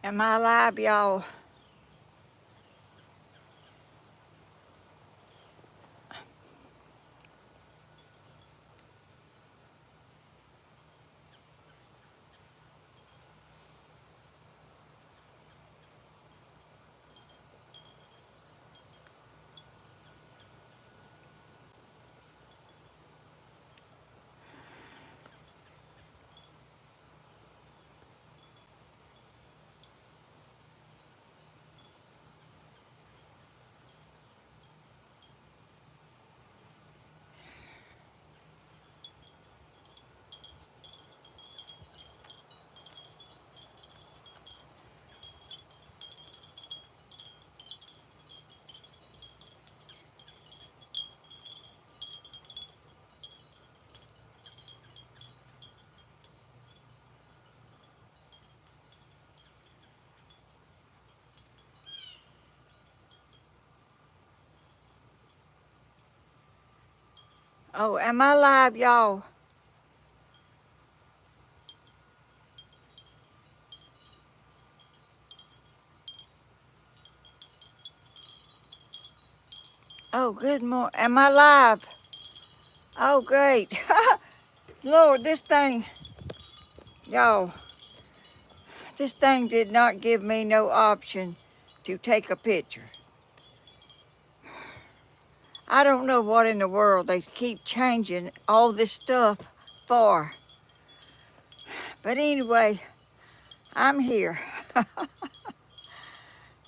Am I live, y'all? Oh, am I live, y'all? Oh, good morning. Am I live? Oh, great. Lord, this thing, y'all, this thing did not give me no option to take a picture. I don't know what in the world they keep changing all this stuff for. But anyway, I'm here.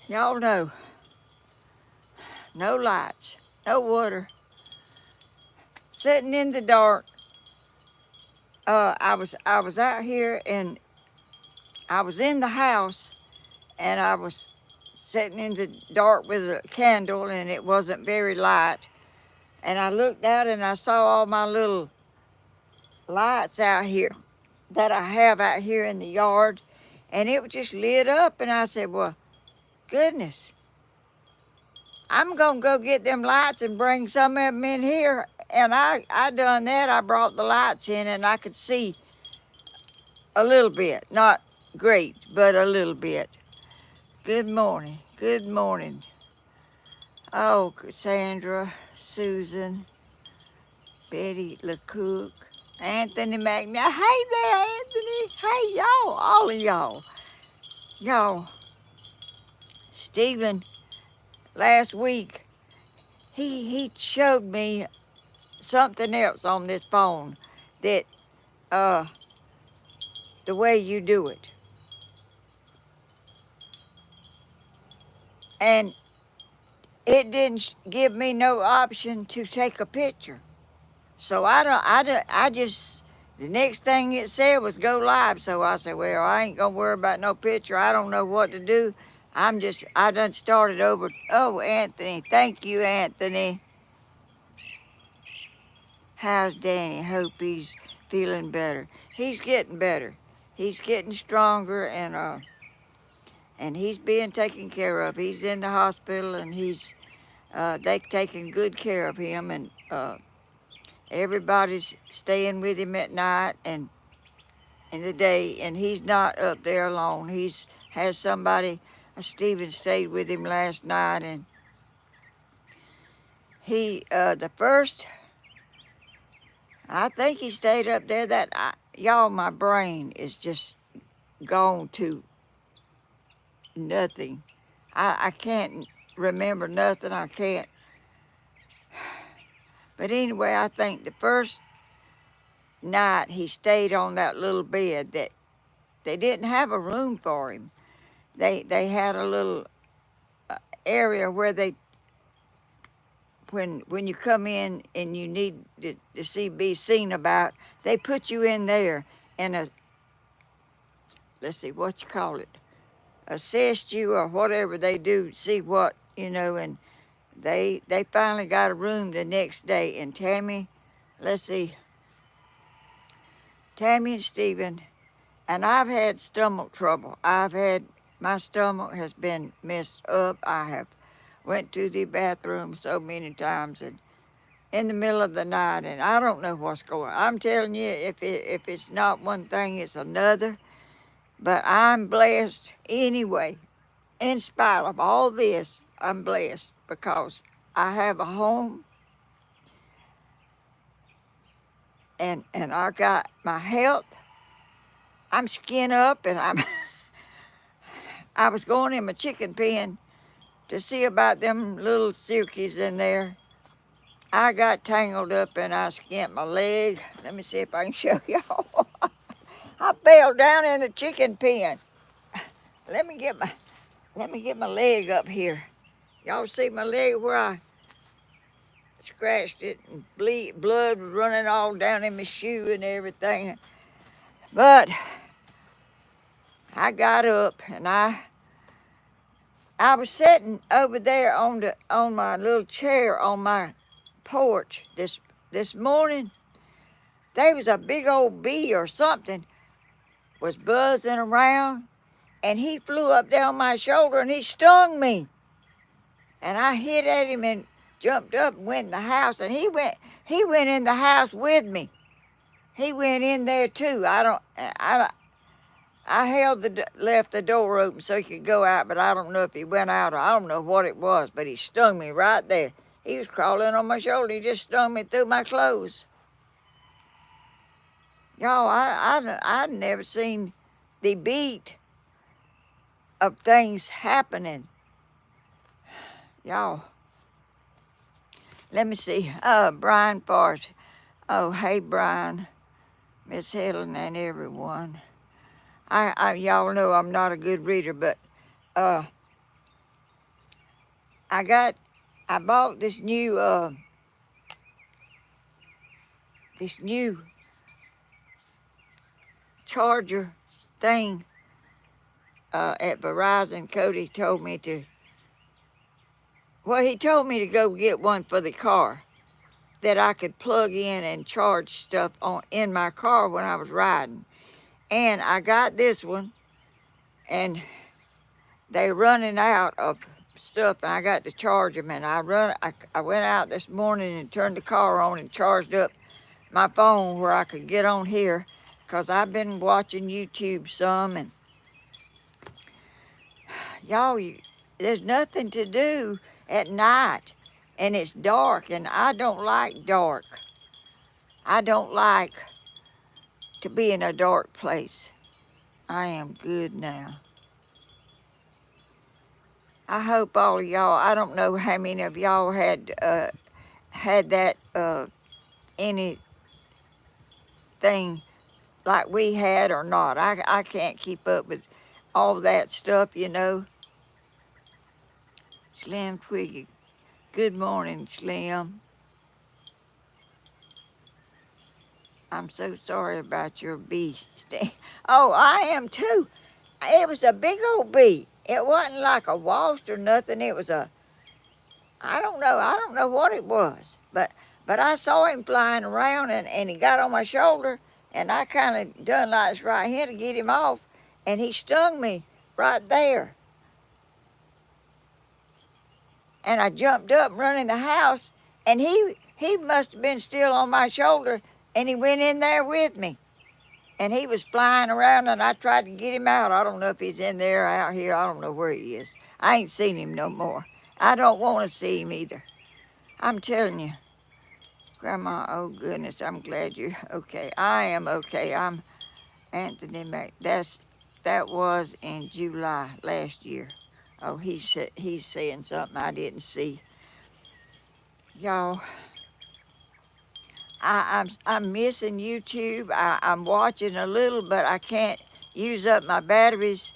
Y'all know, no lights, no water, sitting in the dark. I was out here and I was in the house and I was sitting in the dark with a candle and it wasn't very light. And I looked out and I saw all my little lights out here that I have out here in the yard. And it was just lit up and I said, well, goodness, I'm gonna go get them lights and bring some of them in here. And I done that. I brought the lights in and I could see a little bit. Not great, but a little bit. Good morning. Good morning. Oh, Cassandra, Susan, Betty LeCook, Anthony McNair. Hey there, Anthony. Hey, y'all, all of y'all. Y'all, Stephen, last week, he showed me something else on this phone that, the way you do it. And it didn't give me no option to take a picture. So I just, the next thing it said was go live. So I said, well, I ain't gonna worry about no picture. I don't know what to do. I done started over. Oh, Anthony, thank you, Anthony. How's Danny? Hope he's feeling better. He's getting better. He's getting stronger and he's being taken care of. He's in the hospital and they taking good care of him and everybody's staying with him at night and in the day, and he's not up there alone. He's has somebody. Stephen stayed with him last night, and he the first. I think he stayed up there. Y'all, my brain is just gone to nothing. I can't remember nothing. I can't. But anyway, I think the first night he stayed on that little bed that they didn't have a room for him. They had a little area where they when you come in and you need to be seen about, they put you in there and let's see what you call it, assist you or whatever they do, see what and they finally got a room the next day. And let's see, Tammy and Stephen, and I've had stomach trouble. My stomach has been messed up. I have went to the bathroom so many times and in the middle of the night, and I don't know what's going on. I'm telling you, if it's not one thing, it's another. But I'm blessed anyway. In spite of all this, I'm blessed because I have a home and I got my health. I'm skinned up and I was going in my chicken pen to see about them little silkies in there. I got tangled up and I skinned my leg. Let me see if I can show y'all. I fell down in the chicken pen. Let me get my leg up here. Y'all see my leg where I scratched it and blood was running all down in my shoe and everything. But I got up and I was sitting over there on my little chair on my porch this morning. There was a big old bee or something was buzzing around, and he flew up down my shoulder and he stung me. And I hit at him and jumped up and went in the house, and he went in the house with me. He went in there too. I left the door open so he could go out, but I don't know if he went out or I don't know what it was, but he stung me right there. He was crawling on my shoulder. He just stung me through my clothes. Y'all, I'd never seen the beat of things happening. Y'all, let me see. Brian Forrest. Oh, hey, Brian, Miss Helen, and everyone. Y'all know I'm not a good reader, but I bought this new charger thing at Verizon. Cody told me he told me to go get one for the car that I could plug in and charge stuff in my car when I was riding. And I got this one, and they're running out of stuff, and I got to charge them. And I went out this morning and turned the car on and charged up my phone where I could get on here, because I've been watching YouTube some, and y'all, there's nothing to do at night, and it's dark, and I don't like dark. I don't like to be in a dark place. I am good now. I hope all of y'all, I don't know how many of y'all had that anything like we had or not. I can't keep up with all that stuff, you know. Slim Twiggy. Good morning, Slim. I'm so sorry about your bee sting. Oh, I am too. It was a big old bee. It wasn't like a wasp or nothing. It was I don't know. I don't know what it was. But I saw him flying around, and he got on my shoulder, and I kind of done like this right here to get him off, and he stung me right there. And I jumped up and run in the house, and he must have been still on my shoulder, and he went in there with me. And he was flying around, and I tried to get him out. I don't know if he's in there or out here. I don't know where he is. I ain't seen him no more. I don't want to see him either. I'm telling you, Grandma, oh goodness, I'm glad you're okay. I am okay. I'm Anthony Mac. That was in July last year. Oh, he's saying something I didn't see. Y'all, I'm missing YouTube. I'm watching a little, but I can't use up my batteries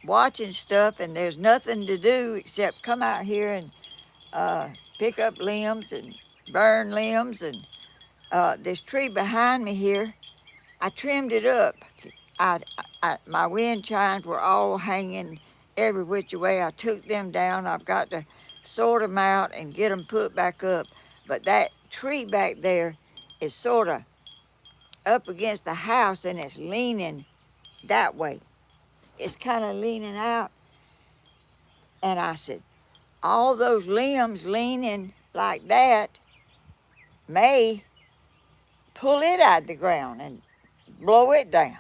watching stuff, and there's nothing to do except come out here and pick up limbs and burn limbs. And this tree behind me here, I trimmed it up. My wind chimes were all hanging every which way. I took them down. I've got to sort them out and get them put back up. But that tree back there is sort of up against the house, and it's leaning that way. It's kind of leaning out. And I said, all those limbs leaning like that may pull it out of the ground and blow it down.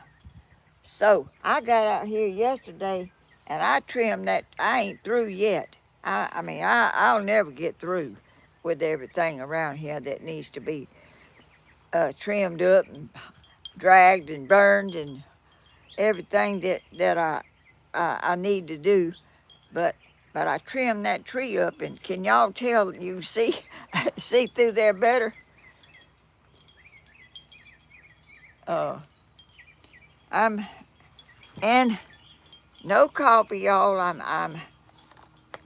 So I got out here yesterday and I trimmed that. I ain't through yet. I'll never get through with everything around here that needs to be trimmed up and dragged and burned and everything that I need to do. But I trimmed that tree up, and can y'all tell? You see see through there better. Uh, I'm and no coffee, y'all. I'm.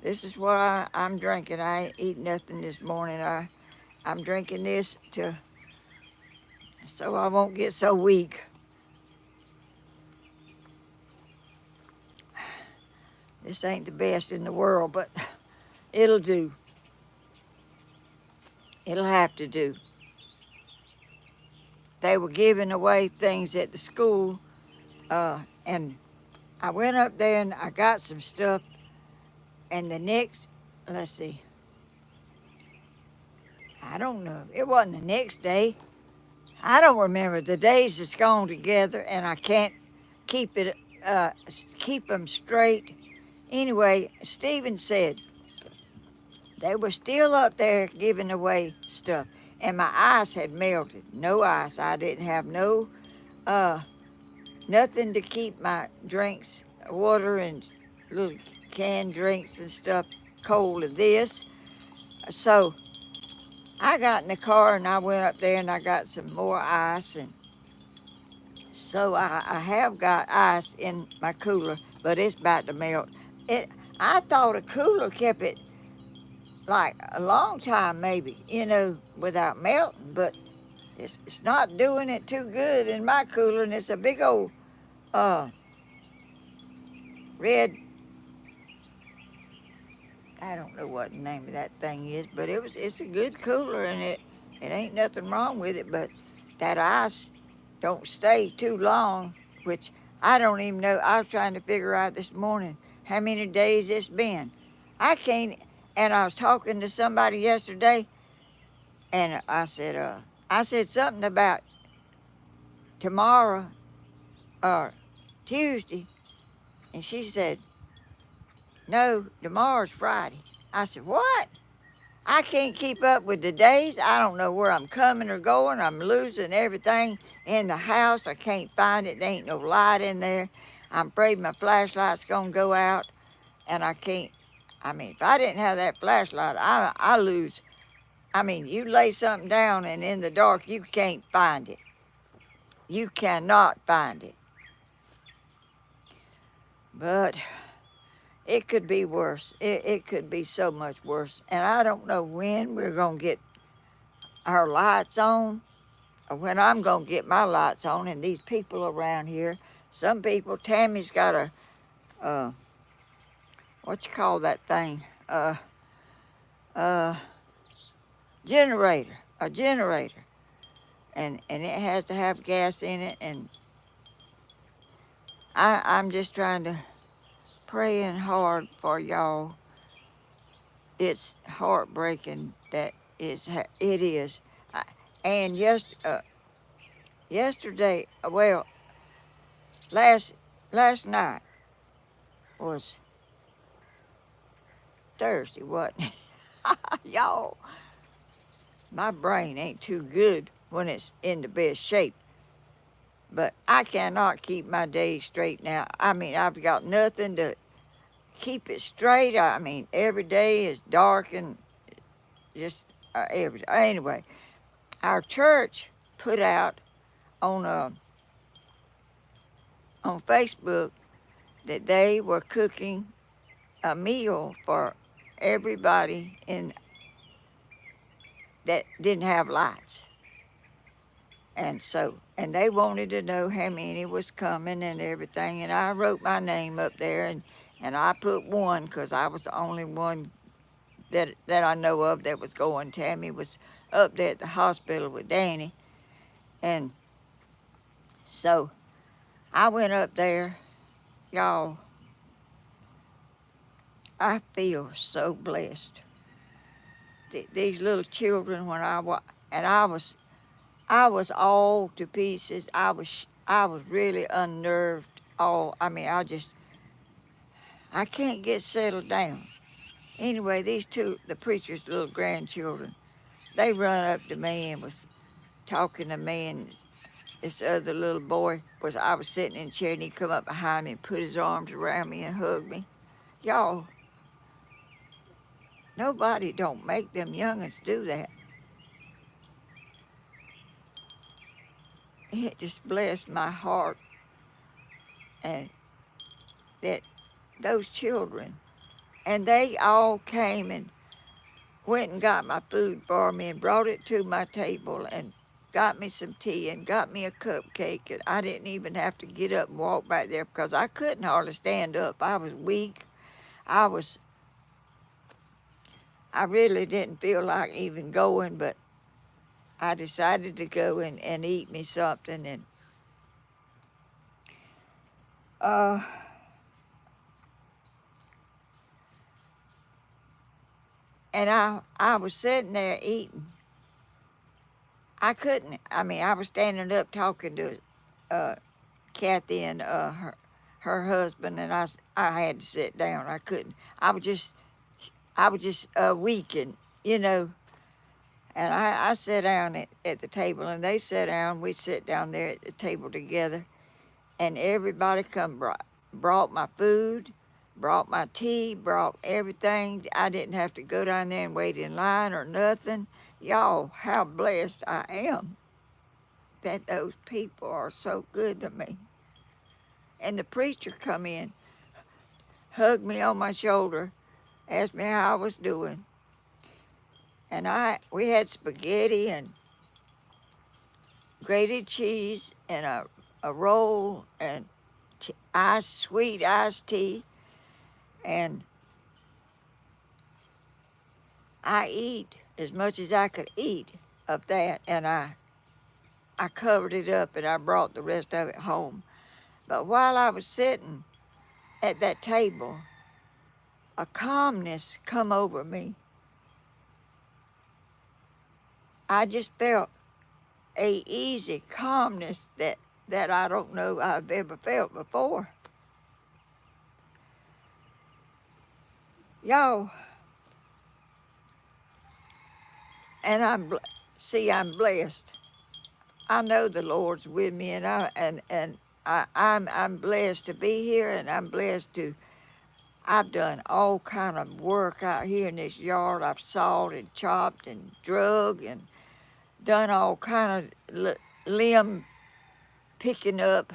This is what I'm drinking. I ain't eat nothing this morning. I'm drinking this to so I won't get so weak. This ain't the best in the world, but it'll do. It'll have to do. They were giving away things at the school, and I went up there and I got some stuff. And the next, let's see, I don't know. It wasn't the next day. I don't remember. The days that's gone together, and I can't keep it, keep them straight. Anyway, Stephen said they were still up there giving away stuff, and my ice had melted. No ice. I didn't have no nothing to keep my drinks, water and little canned drinks and stuff cold of this. So I got in the car and I went up there and I got some more ice, and so I have got ice in my cooler, but it's about to melt. It I thought a cooler kept it like a long time, maybe, without melting, but it's not doing it too good in my cooler, and it's a big old uh red. I don't know what the name of that thing is, but it's a good cooler, and it ain't nothing wrong with it, but that ice don't stay too long, which I don't even know. I was trying to figure out this morning how many days it's been. I can't, and I was talking to somebody yesterday, and I said something about tomorrow or Tuesday, and she said, no, tomorrow's Friday. I said, what? I can't keep up with the days. I don't know where I'm coming or going. I'm losing everything in the house. I can't find it. There ain't no light in there. I'm afraid my flashlight's going to go out, and I can't. If I didn't have that flashlight, I lose. You lay something down, and in the dark, you can't find it. You cannot find it. But it could be worse. It could be so much worse. And I don't know when we're going to get our lights on, or when I'm going to get my lights on. And these people around here, some people, Tammy's got what you call that thing? Uh, generator, a generator. And it has to have gas in it. And I'm just trying to praying hard for y'all. It's heartbreaking that it is. And yesterday, well, last night was Thursday, wasn't it? Y'all, my brain ain't too good when it's in the best shape. But I cannot keep my days straight now. I've got nothing to keep it straight. Every day is dark and just every day. Anyway, our church put out on Facebook that they were cooking a meal for everybody that didn't have lights. And they wanted to know how many was coming and everything. And I wrote my name up there, and I put one because I was the only one that I know of that was going. Tammy was up there at the hospital with Danny. And so I went up there. Y'all, I feel so blessed. These little children, I was all to pieces. I was really unnerved all, I can't get settled down. Anyway, these two, the preacher's little grandchildren, they run up to me and was talking to me, and this other little boy I was sitting in a chair, and he come up behind me and put his arms around me and hugged me. Y'all, nobody don't make them youngins do that. It just blessed my heart, and that those children, and they all came and went and got my food for me and brought it to my table and got me some tea and got me a cupcake. And I didn't even have to get up and walk back there because I couldn't hardly stand up. I was weak. I was, I really didn't feel like even going, but I decided to go and eat me something. Uh, and I was sitting there eating. I couldn't, I was standing up talking to uh, Kathy and her husband, and I had to sit down. I couldn't. I was just weak, and you know. And I sat down at the table, and they sat down. We sit down there at the table together, and everybody brought my food, brought my tea, brought everything. I didn't have to go down there and wait in line or nothing. Y'all, how blessed I am that those people are so good to me. And the preacher come in, hugged me on my shoulder, asked me how I was doing. And we had spaghetti and grated cheese and a roll and sweet iced tea. And I eat as much as I could eat of that. And I covered it up and I brought the rest of it home. But while I was sitting at that table, a calmness come over me. I just felt a easy calmness that I don't know I've ever felt before. Y'all, and I'm blessed. I know the Lord's with me, and I'm blessed to be here, and I'm blessed to. I've done all kind of work out here in this yard. I've sawed and chopped and drug and done all kind of limb picking up.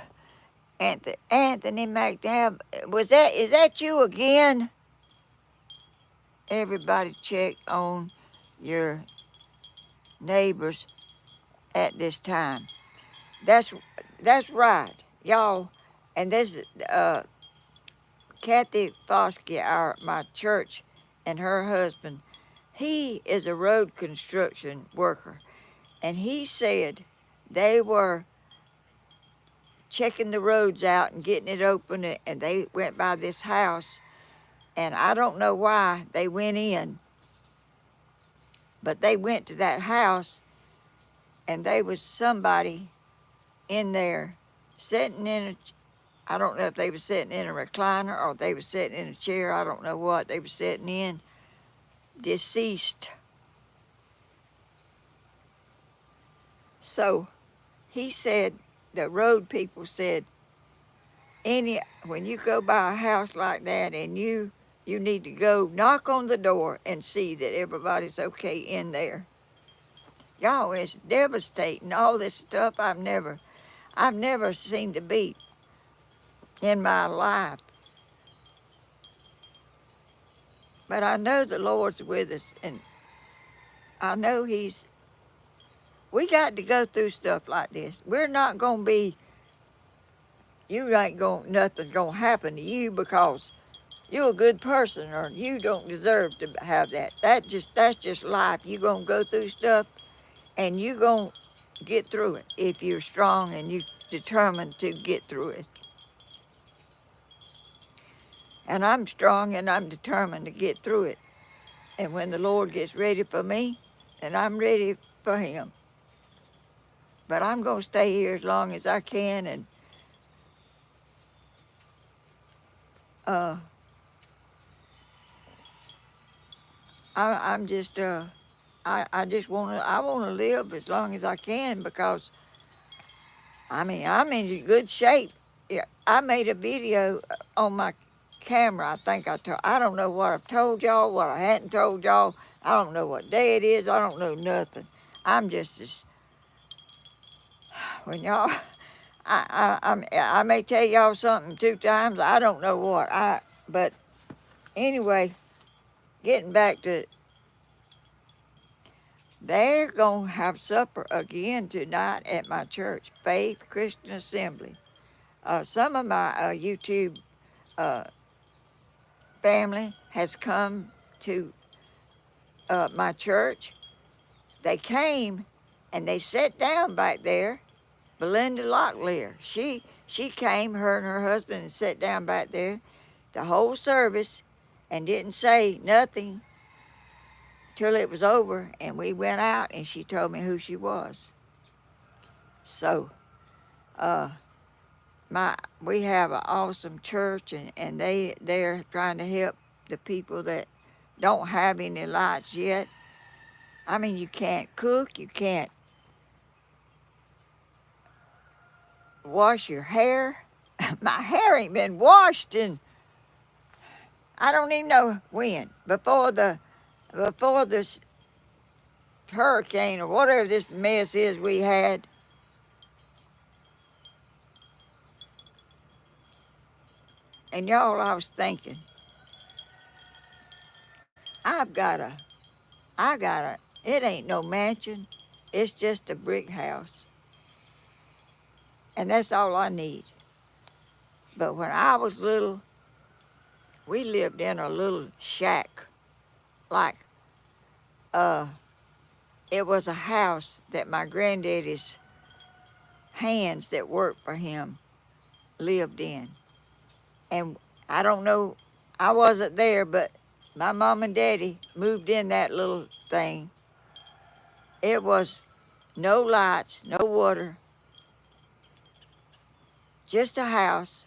Anthony McNabb, is that you again? Everybody check on your neighbors at this time. That's right, y'all. And this Kathy Foskey, my church, and her husband, he is a road construction worker, and he said they were checking the roads out and getting it open, and they went by this house, and I don't know why they went in, but they went to that house, and there was somebody in there sitting in I don't know if they were sitting in a recliner or they were sitting in a chair. I don't know what they were sitting in. Deceased. So he said, the road people said, when you go by a house like that and you need to go knock on the door and see that everybody's okay in there. Y'all, it's devastating. All this stuff I've never seen the beat in my life. But I know the Lord's with us, and I know we got to go through stuff like this. We're not going to be, nothing's going to happen to you because you're a good person or you don't deserve to have that. That's just life. You're going to go through stuff and you're going to get through it if you're strong and you're determined to get through it. And I'm strong and I'm determined to get through it. And when the Lord gets ready for me, then I'm ready for him. But I'm going to stay here as long as I can, and uh, I'm just I just want to live as long as I can because I mean I'm in good shape. Yeah, I made a video on my camera. I think I don't know what I've told y'all, what I hadn't told y'all. I don't know what day it is. I don't know nothing. I'm just as when y'all. I may tell y'all something 2 times. I don't know what. But anyway, getting back to they're gonna have supper again tonight at my church, Faith Christian Assembly. Some of my YouTube uh, family has come to my church. They came and they sat down back there. Belinda Locklear, she came, her and her husband, and sat down back there the whole service and didn't say nothing till it was over. And we went out and she told me who she was. So uh, we have an awesome church, and they're trying to help the people that don't have any lights yet. I mean, you can't cook, you can't wash your hair. My hair ain't been washed in I don't even know when. Before this hurricane or whatever this mess is we had. And y'all, I was thinking, I've got a I got a, it ain't no mansion. It's just a brick house. And that's all I need. But when I was little, we lived in a little shack. Like, uh, it was a house that my granddaddy's hands that worked for him lived in. And I don't know, I wasn't there, but my mom and daddy moved in that little thing. It was no lights, no water, just a house,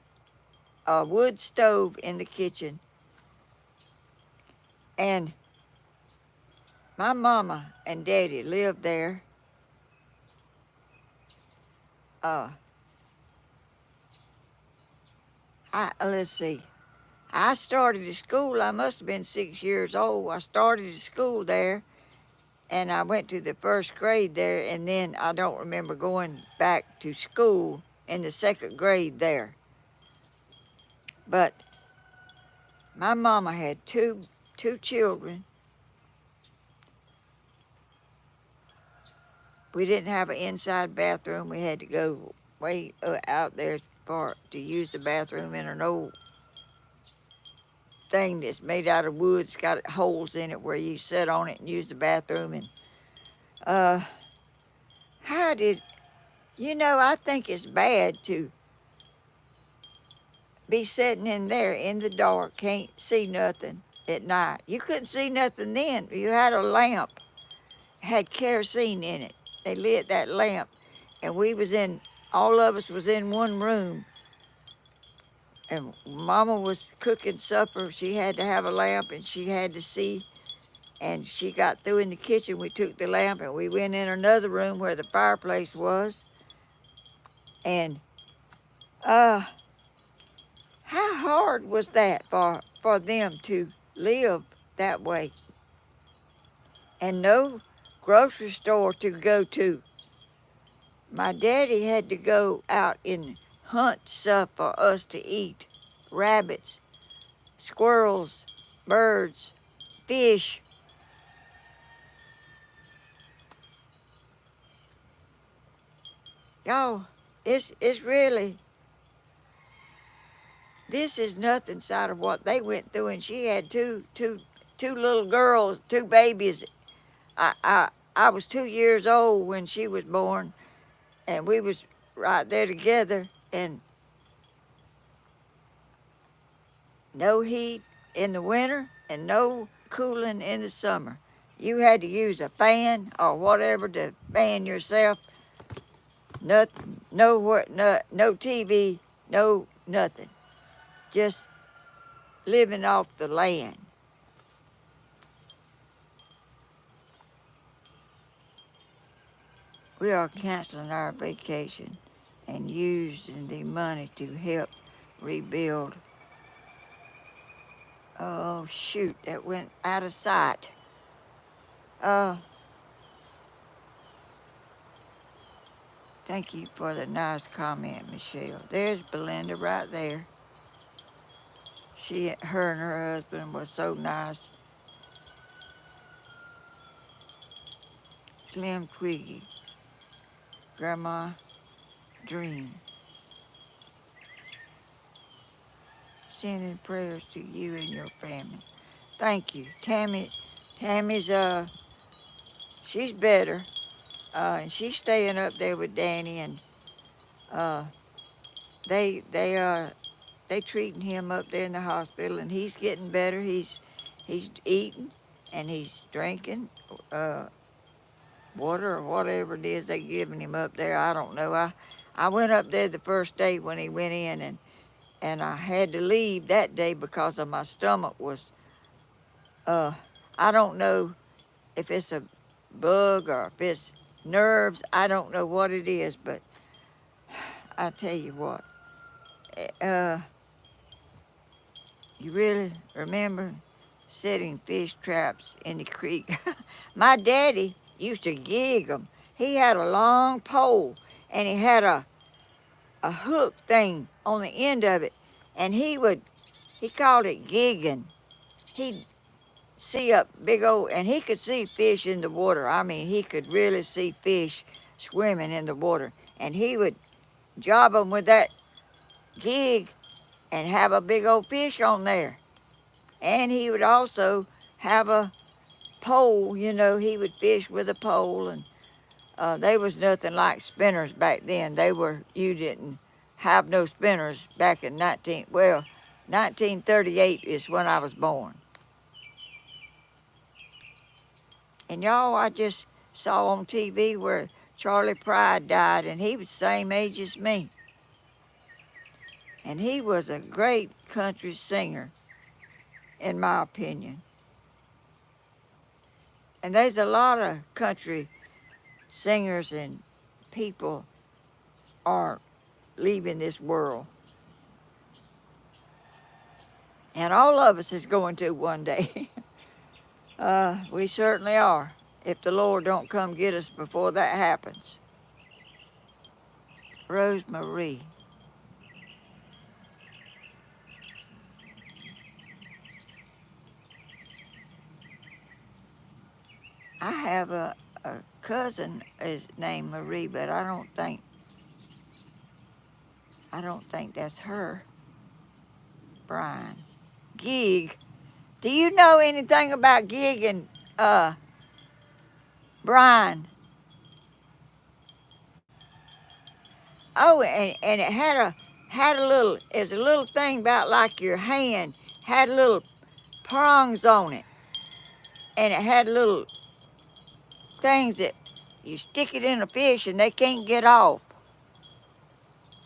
a wood stove in the kitchen. And my mama and daddy lived there. Uh, let's see. I started at school. I must have been 6 years old. I started at school there, and I went to the first grade there, and then I don't remember going back to school in the second grade there. But my mama had two children. We didn't have an inside bathroom. We had to go way out there to use the bathroom in an old thing that's made out of wood. It's got holes in it where you sit on it and use the bathroom. And uh, how did I think it's bad to be sitting in there in the dark, can't see nothing at night. You couldn't see nothing then. You had a lamp, had kerosene in it. They lit that lamp, and all of us was in one room. And Mama was cooking supper. She had to have a lamp, and she had to see. And she got through in the kitchen. We took the lamp, and we went in another room where the fireplace was. And how hard was that for them to live that way? And no grocery store to go to. My daddy had to go out and hunt stuff for us to eat. Rabbits, squirrels, birds, fish. Y'all, it's really, this is nothing side of what they went through. And she had two little girls, two babies. I was 2 years old when she was born, and we was right there together, and no heat in the winter and no cooling in the summer. You had to use a fan or whatever to fan yourself. Nothing, no TV, no nothing. Just living off the land. We are canceling our vacation and using the money to help rebuild. Oh, shoot, that went out of sight. Uh, Thank you for the nice comment, Michelle. There's Belinda right there. Her and her husband was so nice. Slim Quiggy, Grandma Dream. Sending prayers to you and your family. Thank you. Tammy's she's better. And she's staying up there with Danny, and uh they they uh they treating him up there in the hospital, and he's getting better. He's eating and he's drinking water or whatever it is they giving him up there. I don't know. I went up there the first day when he went in, and I had to leave that day because of my stomach was I don't know if it's a bug or if it's nerves. I don't know what it is, but I tell you what, uh, you really remember setting fish traps in the creek? My daddy used to gig them. He had a long pole and he had a hook thing on the end of it, and he called it gigging. He'd see up big old, and he could see fish in the water. I mean, he could really see fish swimming in the water, and he would job them with that gig and have a big old fish on there. And he would also have a pole, he would fish with a pole, and they was nothing like spinners back then. You didn't have no spinners back in 1938 is when I was born. And y'all, I just saw on TV where Charlie Pride died, and he was the same age as me. And he was a great country singer, in my opinion. And there's a lot of country singers and people are leaving this world. And all of us is going to one day. We certainly are, if the Lord don't come get us before that happens. Rosemarie. I have a cousin is named Marie, but I don't think that's her. Brian. Gig. Do you know anything about gig and Brian? Oh, and it it's a little thing about like your hand, had little prongs on it, and it had little things that you stick it in a fish and they can't get off.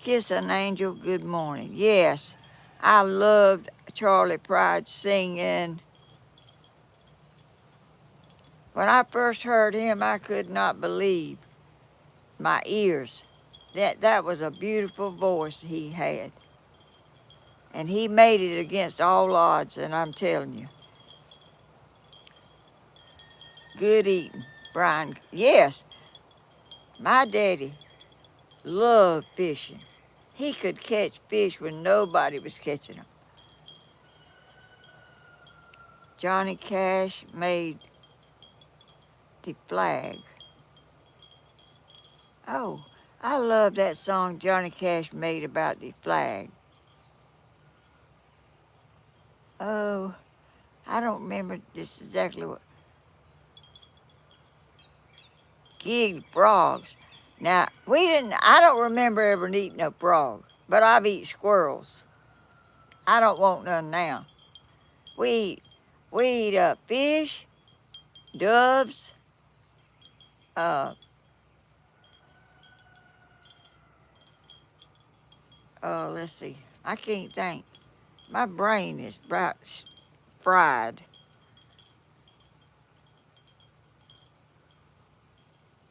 Kiss an angel, good morning. Yes, I loved Charlie Pride singing. When I first heard him, I could not believe my ears. That was a beautiful voice he had. And he made it against all odds, and I'm telling you. Good eating, Brian. Yes, my daddy loved fishing. He could catch fish when nobody was catching them. Johnny Cash made the flag. Oh, I love that song Johnny Cash made about the flag. Oh, I don't remember just exactly what. Gig frogs. Now, I don't remember ever eating a frog, but I've eaten squirrels. I don't want none now. We eat fish, doves, uh, let's see, I can't think. My brain is fried.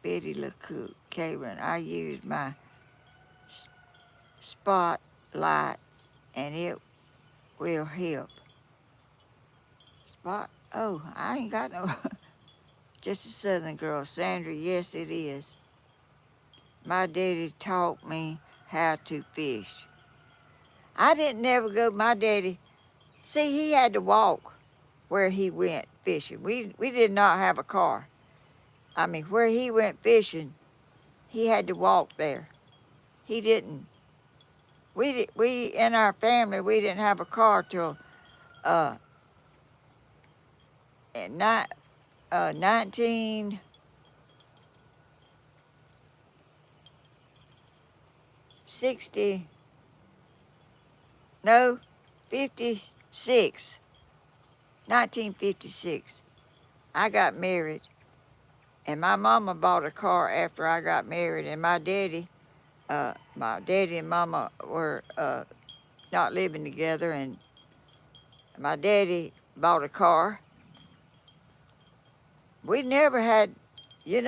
Betty LeCook, Karen, I use my spotlight and it will help. Oh, I ain't got no, just a southern girl. Sandra, yes it is. My daddy taught me how to fish. I didn't never go, my daddy, see, he had to walk where he went fishing. We did not have a car. I mean, where he went fishing, he had to walk there. He didn't. We in our family, we didn't have a car till uh, in 1960, no, 56, 1956. I got married, and my mama bought a car after I got married, and my daddy and mama were not living together, and my daddy bought a car. We never had, I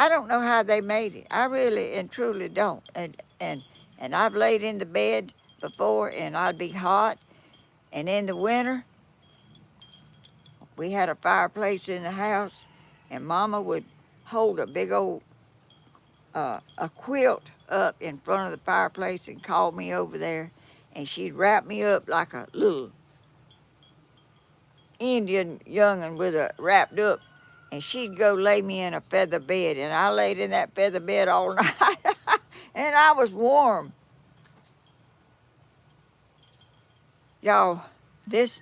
don't know how they made it. I really and truly don't. And I've laid in the bed before, and I'd be hot. And in the winter, we had a fireplace in the house, and Mama would hold a big old a quilt up in front of the fireplace and call me over there, and she'd wrap me up like a little Indian young'un with a wrapped up, and she'd go lay me in a feather bed, and I laid in that feather bed all night, and I was warm. Y'all, this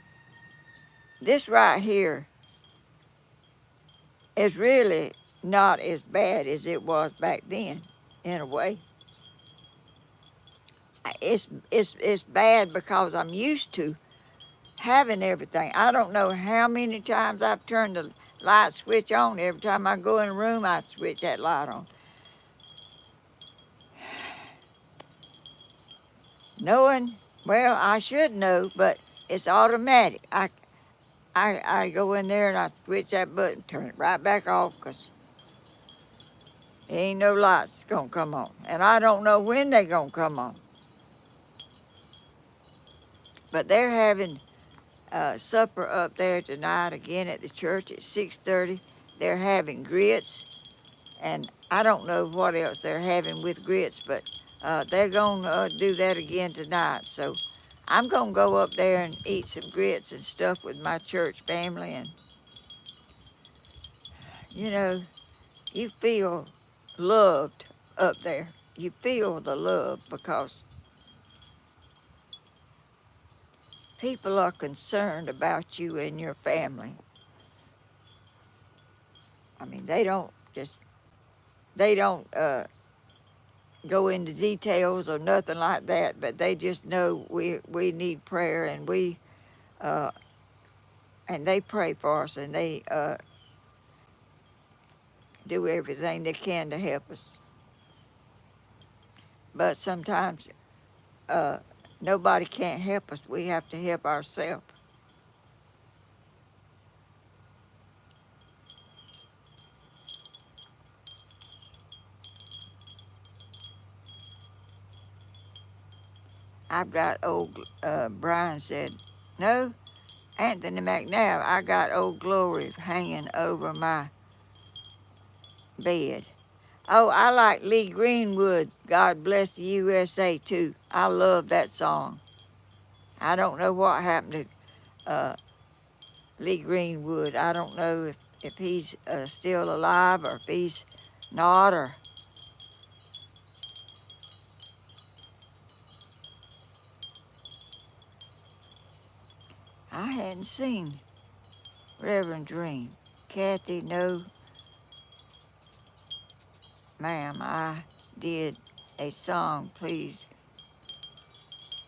right here is really not as bad as it was back then, in a way. It's bad because I'm used to having everything. I don't know how many times I've turned the light switch on. Every time I go in a room, I switch that light on. Knowing, well, I should know, but it's automatic. I go in there and I switch that button, turn it right back off, because ain't no lights gonna come on. And I don't know when they gonna come on. But they're having supper up there tonight again at the church at 6:30. They're having grits, and I don't know what else they're having with grits, but they're going to do that again tonight. So I'm going to go up there and eat some grits and stuff with my church family. And, you feel loved up there. You feel the love because people are concerned about you and your family. I mean, they don't go into details or nothing like that, but they just know we need prayer, and and they pray for us, and they do everything they can to help us. But sometimes nobody can't help us. We have to help ourselves. I've got old Brian said, no, Anthony McNabb, I got Old Glory hanging over my bed. Oh, I like Lee Greenwood, God Bless the USA, too. I love that song. I don't know what happened to Lee Greenwood. I don't know if he's still alive or if he's not. Or I hadn't seen Reverend Dream. Kathy, no, ma'am, I did a song, please.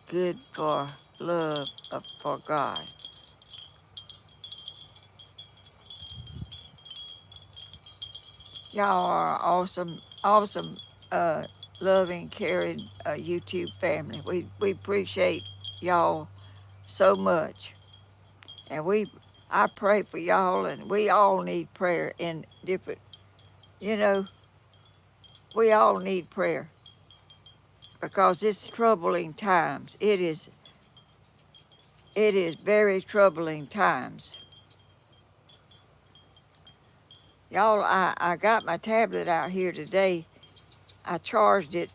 Good for love for God. Y'all are awesome, loving, caring YouTube family. We appreciate y'all so much. And I pray for y'all, and we all need prayer in different, you know, we all need prayer because it's troubling times. It is very troubling times. Y'all, I got my tablet out here today. I charged it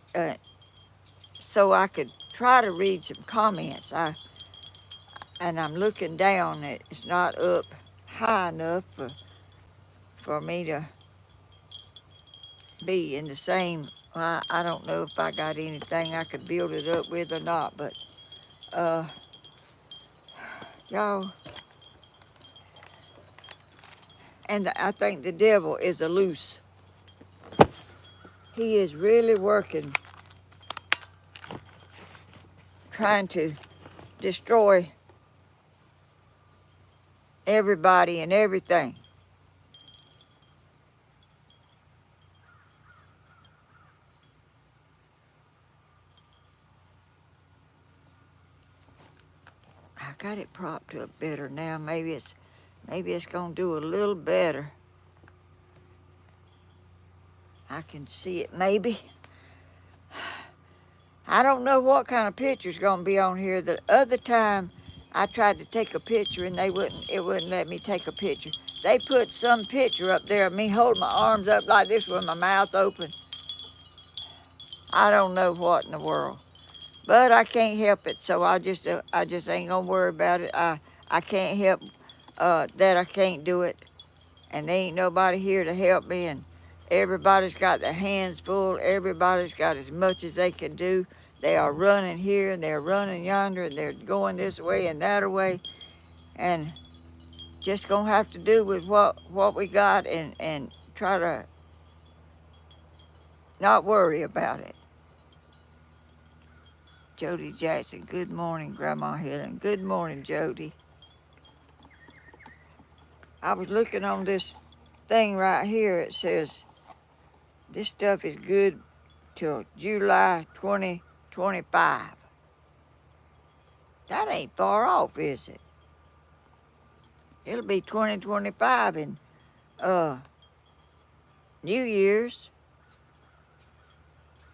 so I could try to read some comments. And I'm looking down. It's not up high enough for me to be in the same. I don't know if I got anything I could build it up with or not, but y'all, and I think the devil is a loose. He is really working, trying to destroy everybody and everything. I got it propped up better now. Maybe it's gonna do a little better. I can see it maybe. I don't know what kind of picture's gonna be on here. The other time I tried to take a picture and it wouldn't let me take a picture. They put some picture up there of me holding my arms up like this with my mouth open. I don't know what in the world. But I can't help it, so I just ain't gonna worry about it. I can't help that I can't do it, and there ain't nobody here to help me, and everybody's got their hands full. Everybody's got as much as they can do. They are running here, and they're running yonder, and they're going this way and that way, and just gonna have to do with what we got and try to not worry about it. Jody Jackson, good morning, Grandma Helen. Good morning, Jody. I was looking on this thing right here. It says this stuff is good till July 2025. That ain't far off, is it? It'll be 2025 in New Year's.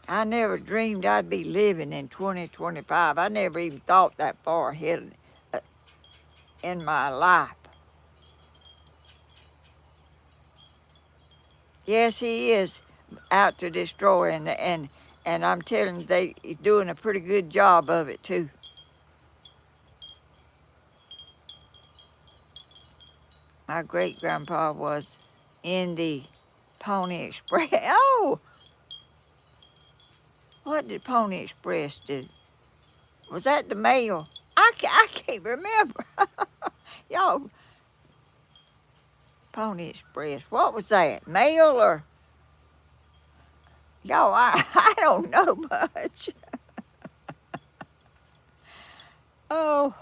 I never dreamed I'd be living in 2025. I never even thought that far ahead in my life. Yes, he is out to destroy, and I'm telling you, he's doing a pretty good job of it too. My great grandpa was in the Pony Express. Oh, what did Pony Express do? Was that the mail? I can't remember. Y'all, Pony Express. What was that? Mail or? Y'all, I don't know much. Oh,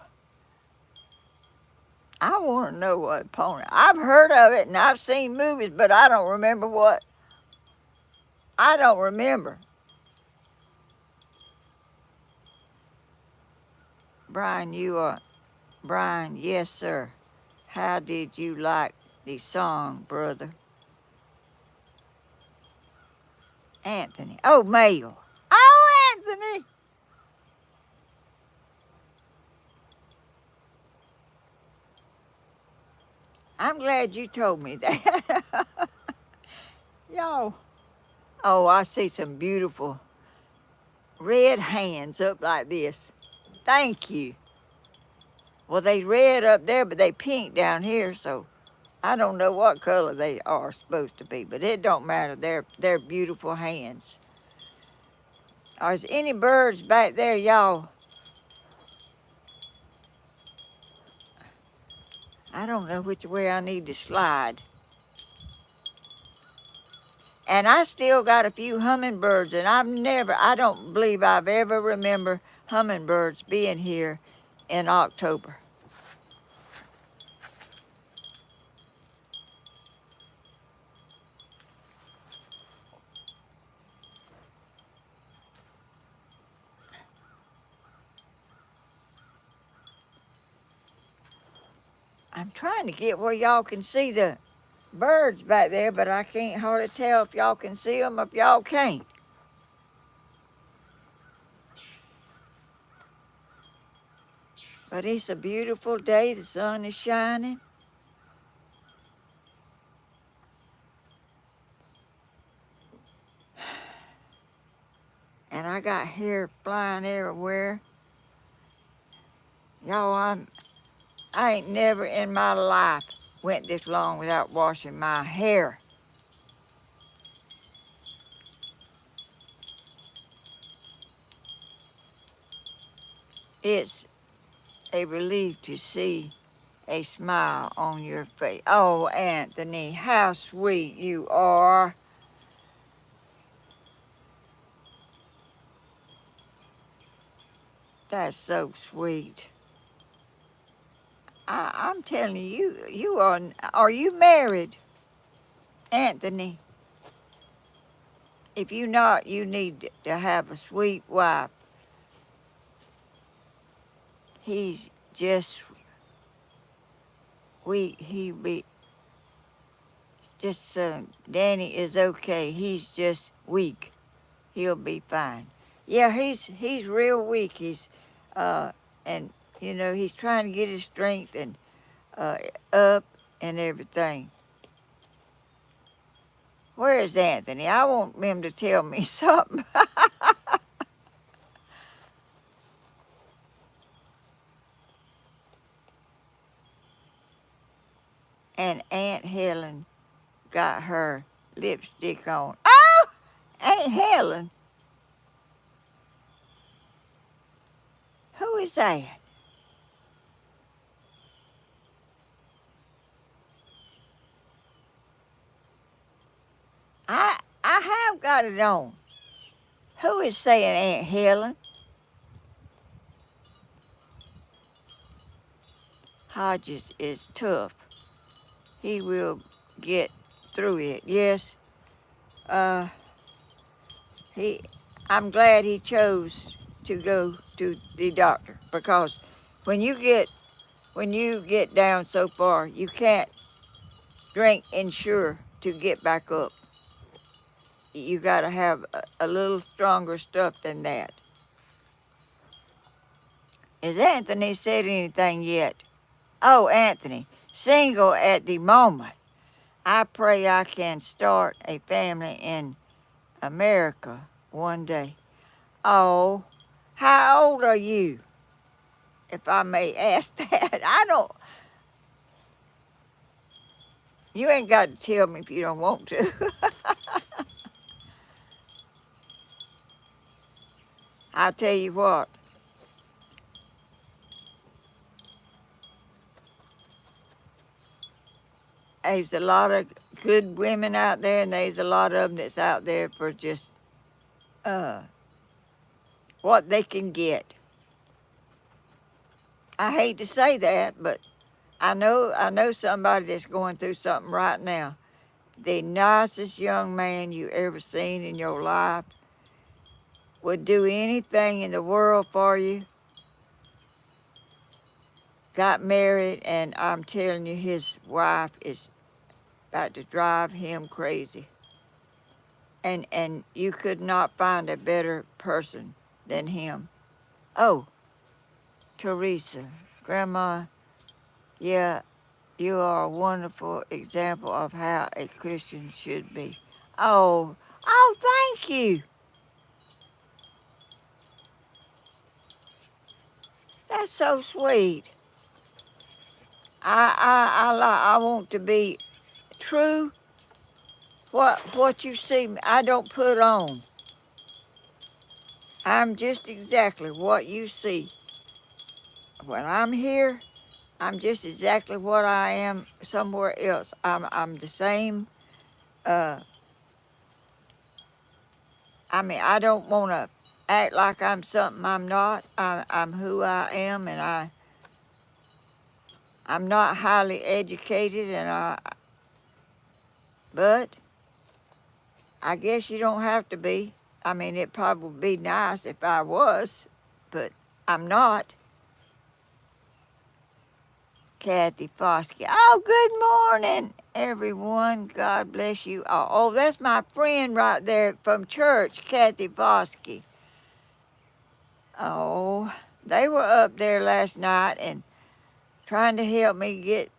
I want to know what Pony. I've heard of it and I've seen movies, but I don't remember what. I don't remember. Brian, Brian, yes, sir. How did you like the song, brother? Anthony. Oh, mail. Oh, Anthony. I'm glad you told me that. Y'all. Oh, I see some beautiful red hands up like this. Thank you. Well, they red up there, but they pink down here, so I don't know what color they are supposed to be, but it don't matter. They're beautiful hands. Are there any birds back there, y'all? I don't know which way I need to slide. And I still got a few hummingbirds, and I don't believe I've ever remember hummingbirds being here in October. I'm trying to get where y'all can see the birds back there, but I can't hardly tell if y'all can see them or if y'all can't. But it's a beautiful day. The sun is shining. And I got hair flying everywhere. Y'all, I ain't never in my life went this long without washing my hair. It's a relief to see a smile on your face. Oh, Anthony, how sweet you are. That's so sweet. I'm telling you, you are you married, Anthony? If you're not, you need to have a sweet wife. He's just weak. He be just Danny is okay. He's just weak. He'll be fine. Yeah, he's real weak. He's and you know he's trying to get his strength and uh, up and everything. Where is Anthony? I want him to tell me something. And Aunt Helen got her lipstick on. Oh, Aunt Helen, who is that? I have got it on. Who is saying Aunt Helen? Hodges is tough. He will get through it. Yes. Uh, he. I'm glad he chose to go to the doctor because when you get down so far, you can't drink Ensure to get back up. You got to have a little stronger stuff than that. Has Anthony said anything yet? Oh, Anthony, single at the moment. I pray I can start a family in America one day. Oh, how old are you? If I may ask that. I don't, you ain't got to tell me if you don't want to. I'll tell you what. There's a lot of good women out there, and there's a lot of them that's out there for just uh, what they can get. I hate to say that, but I know somebody that's going through something right now. The nicest young man you ever seen in your life would do anything in the world for you. Got married, and I'm telling you, his wife is about to drive him crazy. And you could not find a better person than him. Oh, Teresa, Grandma, yeah, you are a wonderful example of how a Christian should be. Oh, thank you. That's so sweet. I want to be true. What you see, I don't put on. I'm just exactly what you see. When I'm here, I'm just exactly what I am somewhere else. I'm the same. Uh, I don't want to act like I'm something I'm not. I'm who I am, and I'm not highly educated, but I guess you don't have to be. It'd probably be nice if I was, but I'm not. Kathy Foskey. Oh, good morning, everyone. God bless you all. Oh, that's my friend right there from church, Kathy Foskey. Oh, they were up there last night and trying to help me get.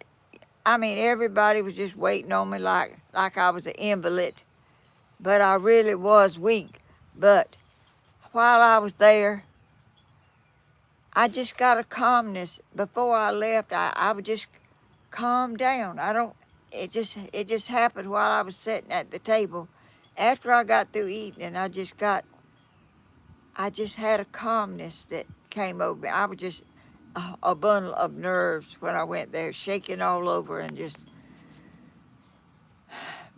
I mean, everybody was just waiting on me like I was an invalid, but I really was weak. But while I was there, I just got a calmness. Before I left, I would just calm down. It just happened while I was sitting at the table. After I got through eating, and I just had a calmness that came over me. I was just a bundle of nerves when I went there, shaking all over and just.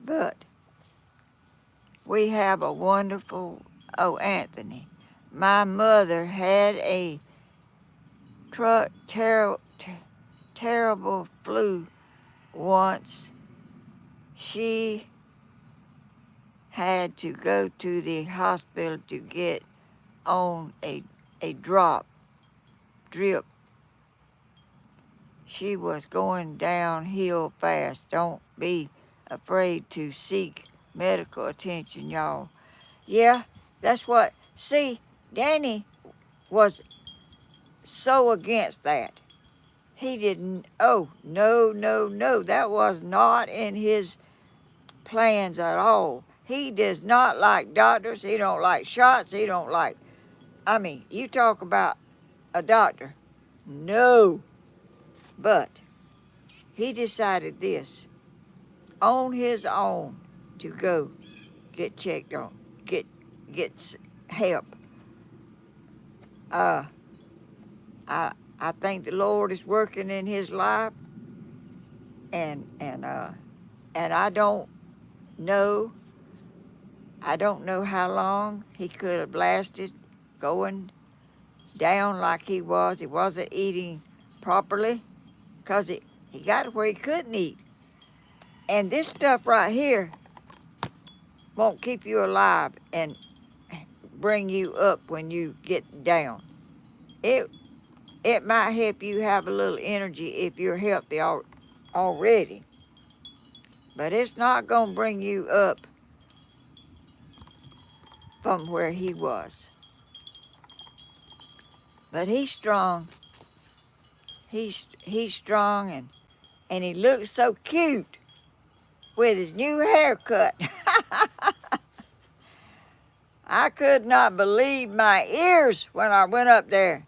But we have a wonderful. Oh, Anthony, my mother had a terrible flu once. She had to go to the hospital to get on a drip. She was going downhill fast. Don't be afraid to seek medical attention, y'all. Yeah, that's what. See, Danny was so against that. He didn't. Oh, no, no, no. That was not in his plans at all. He does not like doctors. He don't like shots. He don't like. I mean, you talk about a doctor. No. But he decided this on his own to go get checked on, get help. Uh, I think the Lord is working in his life, and I don't know. I don't know how long he could have lasted going down like he was. He wasn't eating properly because he got to where he couldn't eat. And this stuff right here won't keep you alive and bring you up when you get down. It might help you have a little energy if you're healthy already, but it's not going to bring you up from where he was. But he's strong. He's strong, and he looks so cute with his new haircut. I could not believe my ears when I went up there.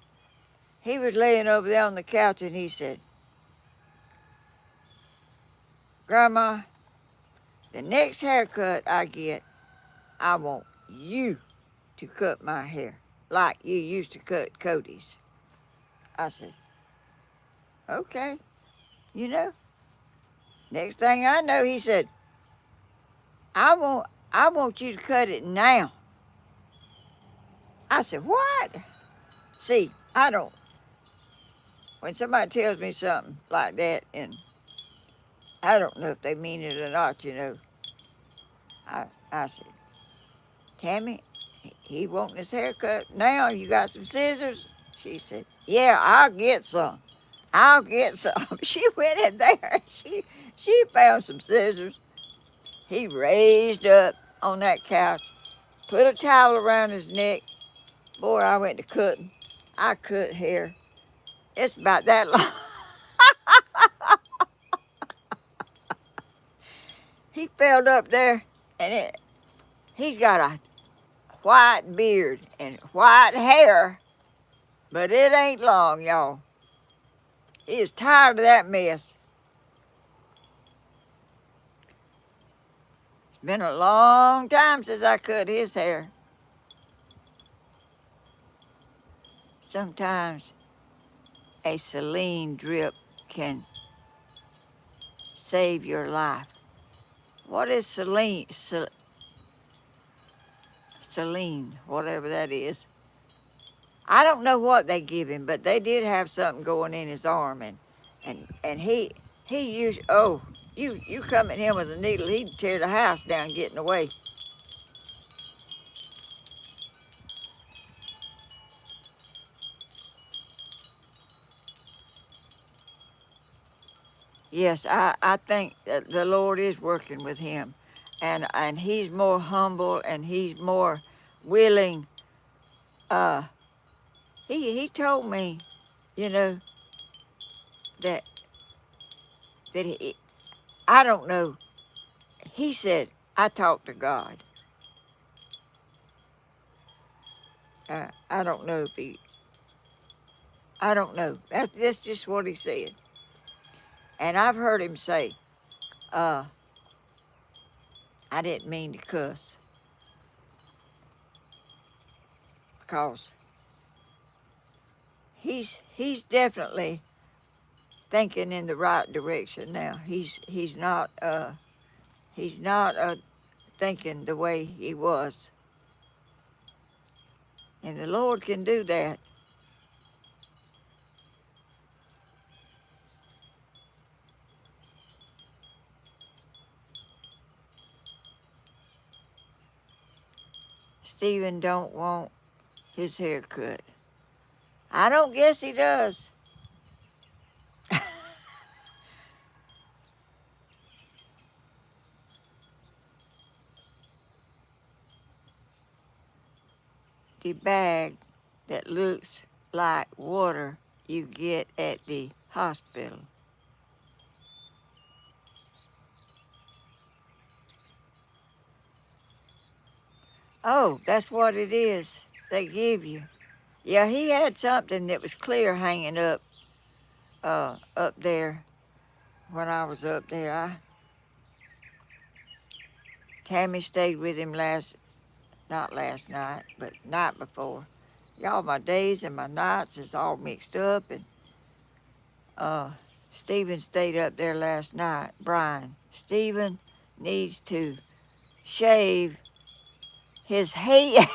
He was laying over there on the couch and he said, "Grandma, the next haircut I get, I want you to cut my hair like you used to cut Cody's." I said, "Okay, you know." Next thing I know, he said, I want you to cut it now." I said, "What?" See, I don't, when somebody tells me something like that, and I don't know if they mean it or not, I said, "Tammy, he wanting his haircut now. You got some scissors?" She said, "Yeah, I'll get some. I'll get some." She went in there. She found some scissors. He raised up on that couch, put a towel around his neck. Boy, I went to cutting. I cut hair. It's about that long. He fell up there, and he's got a white beard and white hair, but it ain't long, y'all. He is tired of that mess. It's been a long time since I cut his hair. Sometimes a saline drip can save your life. What is saline? Saline, whatever that is. I don't know what they give him, but they did have something going in his arm, and he used. Oh, you come at him with a needle, he'd tear the house down getting away. Yes, I think that the Lord is working with him, and he's more humble and he's more willing. Uh, he told me, you know, that that I don't know. He said I talk to God. I don't know if he. I don't know. That's just what he said. And I've heard him say, uh, I didn't mean to cuss, because he's definitely thinking in the right direction now. He's not thinking the way he was, and the Lord can do that. Stephen don't want his hair cut. I don't guess he does. The bag that looks like water you get at the hospital. Oh, that's what it is they give you. Yeah, he had something that was clear hanging up there when I was up there. Tammy stayed with him not last night, but night before. Y'all, my days and my nights is all mixed up, and uh, Stephen stayed up there last night. Brian, Stephen needs to shave his head.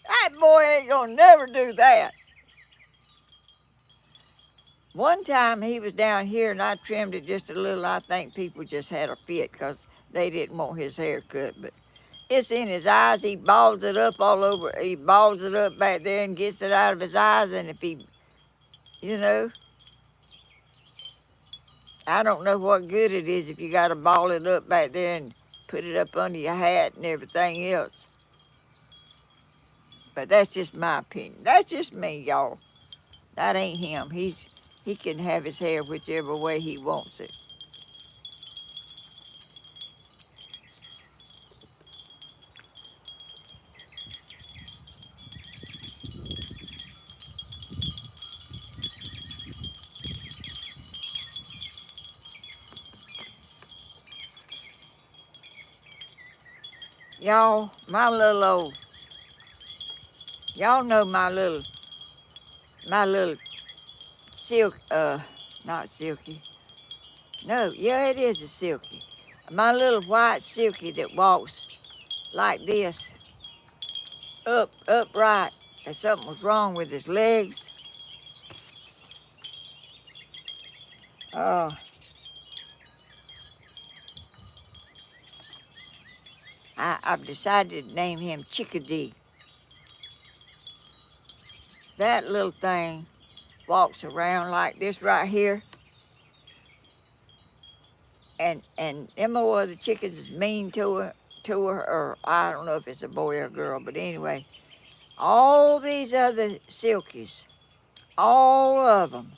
That boy ain't gonna never do that. One time he was down here and I trimmed it just a little. I think people just had a fit because they didn't want his hair cut. But it's in his eyes. He balls it up all over. He balls it up back there and gets it out of his eyes. And if he, you know, I don't know what good it is if you got to ball it up back there and put it up under your hat and everything else. But that's just my opinion. That's just me, y'all. That ain't him. He can have his hair whichever way he wants it. Y'all, y'all know my little silk, not silky. No, yeah, it is a silky. My little white silky that walks like this, upright. And something was wrong with his legs. Oh, I've decided to name him Chickadee. That little thing walks around like this right here, and them other chickens is mean to her, or I don't know if it's a boy or a girl, but anyway, all these other silkies, all of them,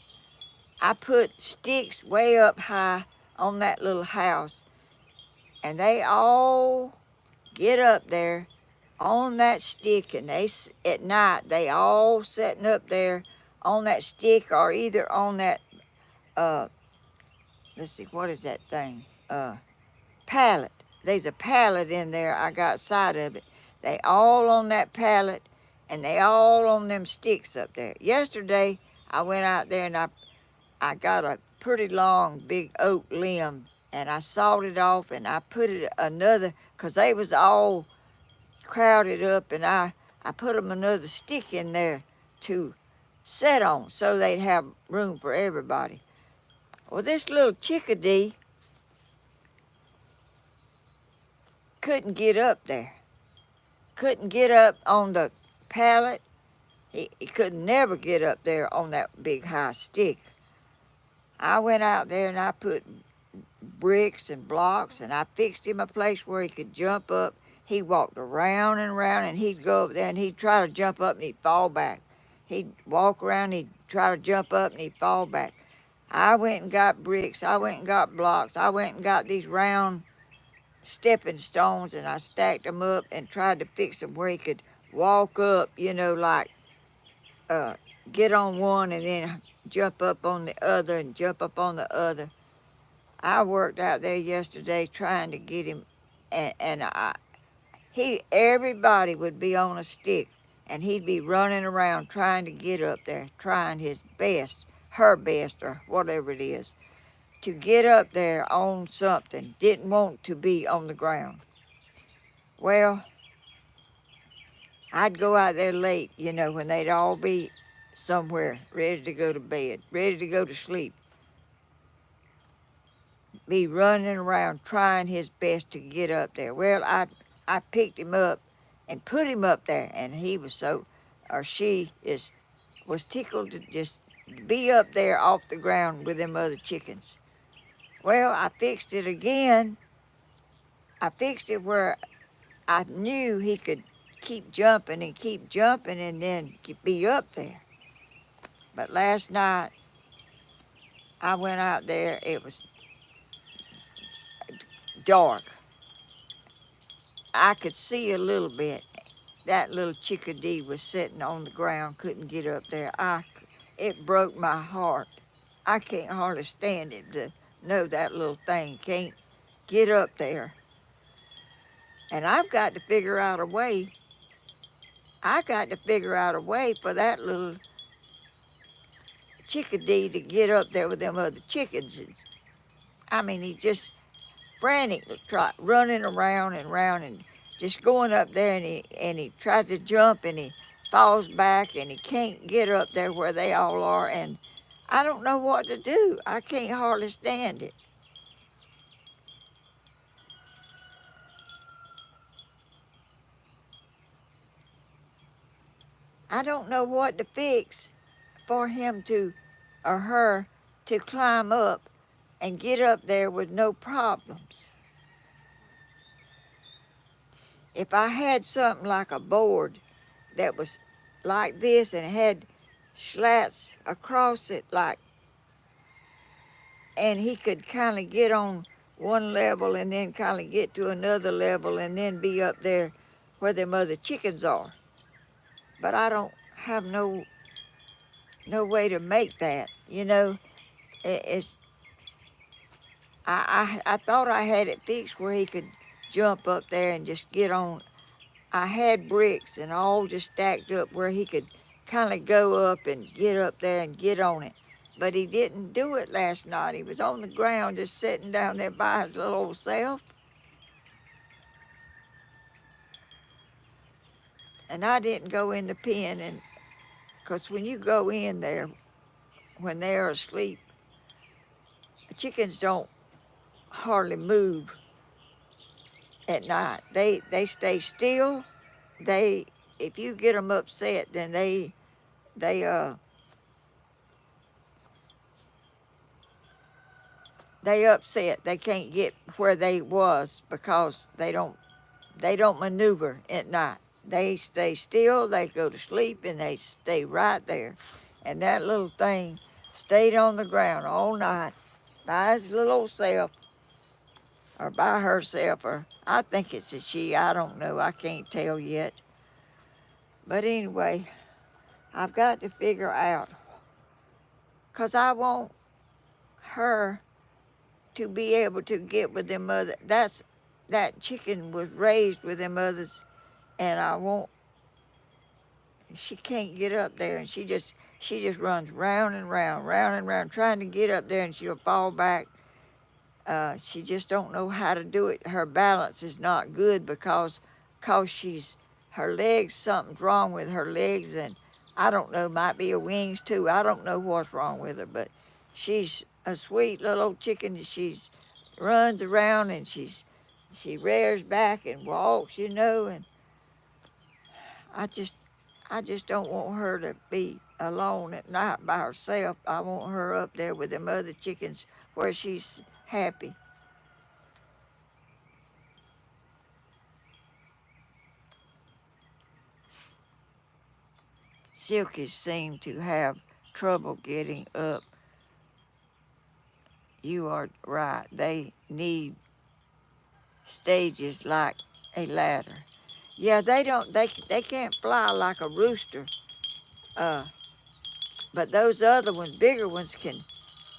I put sticks way up high on that little house, and they all get up there on that stick, and at night they all sitting up there on that stick or either on that uh let's see, what is that thing, pallet. There's a pallet in there. I got sight of it. They all on that pallet, and they all on them sticks up there. Yesterday I went out there and I got a pretty long big oak limb, and I sawed it off and I put it another, because they was all crowded up, and I put them another stick in there to sit on so they'd have room for everybody. Well, this little chickadee couldn't get up there. Couldn't get up on the pallet. He could never get up there on that big high stick. I went out there and I put bricks and blocks, and I fixed him a place where he could jump up. He walked around and around, and he'd go up there and he'd try to jump up and he'd fall back. He'd walk around, he'd try to jump up and he'd fall back. I went and got bricks, I went and got blocks, I went and got these round stepping stones, and I stacked them up and tried to fix them where he could walk up, like uh, get on one and then jump up on the other and jump up on the other. I worked out there yesterday trying to get him, and everybody would be on a stick, and he'd be running around trying to get up there, trying his best, her best, or whatever it is, to get up there on something. Didn't want to be on the ground. Well, I'd go out there late, when they'd all be somewhere ready to go to bed, ready to go to sleep. Be running around trying his best to get up there. Well, I picked him up and put him up there, and he was was tickled to just be up there off the ground with them other chickens. Well, I fixed it again. I fixed it where I knew he could keep jumping and then be up there. But last night I went out there, it was dark. I could see a little bit. That little chickadee was sitting on the ground, couldn't get up there. It broke my heart. I can't hardly stand it to know that little thing can't get up there. And I've got to figure out a way. I got to figure out a way for that little chickadee to get up there with them other chickens. I mean, he just frantically running around and around and just going up there, and he tries to jump and he falls back and he can't get up there where they all are, and I don't know what to do. I can't hardly stand it. I don't know what to fix for him to, or her, to climb up and get up there with no problems. If I had something like a board that was like this and had slats across it, and he could kind of get on one level and then kind of get to another level and then be up there where them other chickens are. But I don't have no way to make that, It's I thought I had it fixed where he could jump up there and just get on. I had bricks and all just stacked up where he could kind of go up and get up there and get on it. But he didn't do it last night. He was on the ground just sitting down there by his little old self. And I didn't go in the pen, and because when you go in there when they're asleep, the chickens don't hardly move at night. They stay still. If you get them upset, then they upset. They can't get where they was because they don't maneuver at night. They stay still, they go to sleep, and they stay right there. And that little thing stayed on the ground all night by his little old self, or by herself, or I think it's a she. I don't know. I can't tell yet. But anyway, I've got to figure out, because I want her to be able to get with them other. That chicken was raised with them others, and she can't get up there, and she just runs round and round, trying to get up there, and she'll fall back. She just don't know how to do it. Her balance is not good because her legs, something's wrong with her legs, and I don't know, might be her wings too. I don't know what's wrong with her, but she's a sweet little old chicken. She runs around and she rears back and walks, and I just don't want her to be alone at night by herself. I want her up there with them other chickens where she's happy. Silkies seem to have trouble getting up. You are right. They need stages like a ladder. Yeah, they don't. They can't fly like a rooster. Uh, but those other ones, bigger ones, can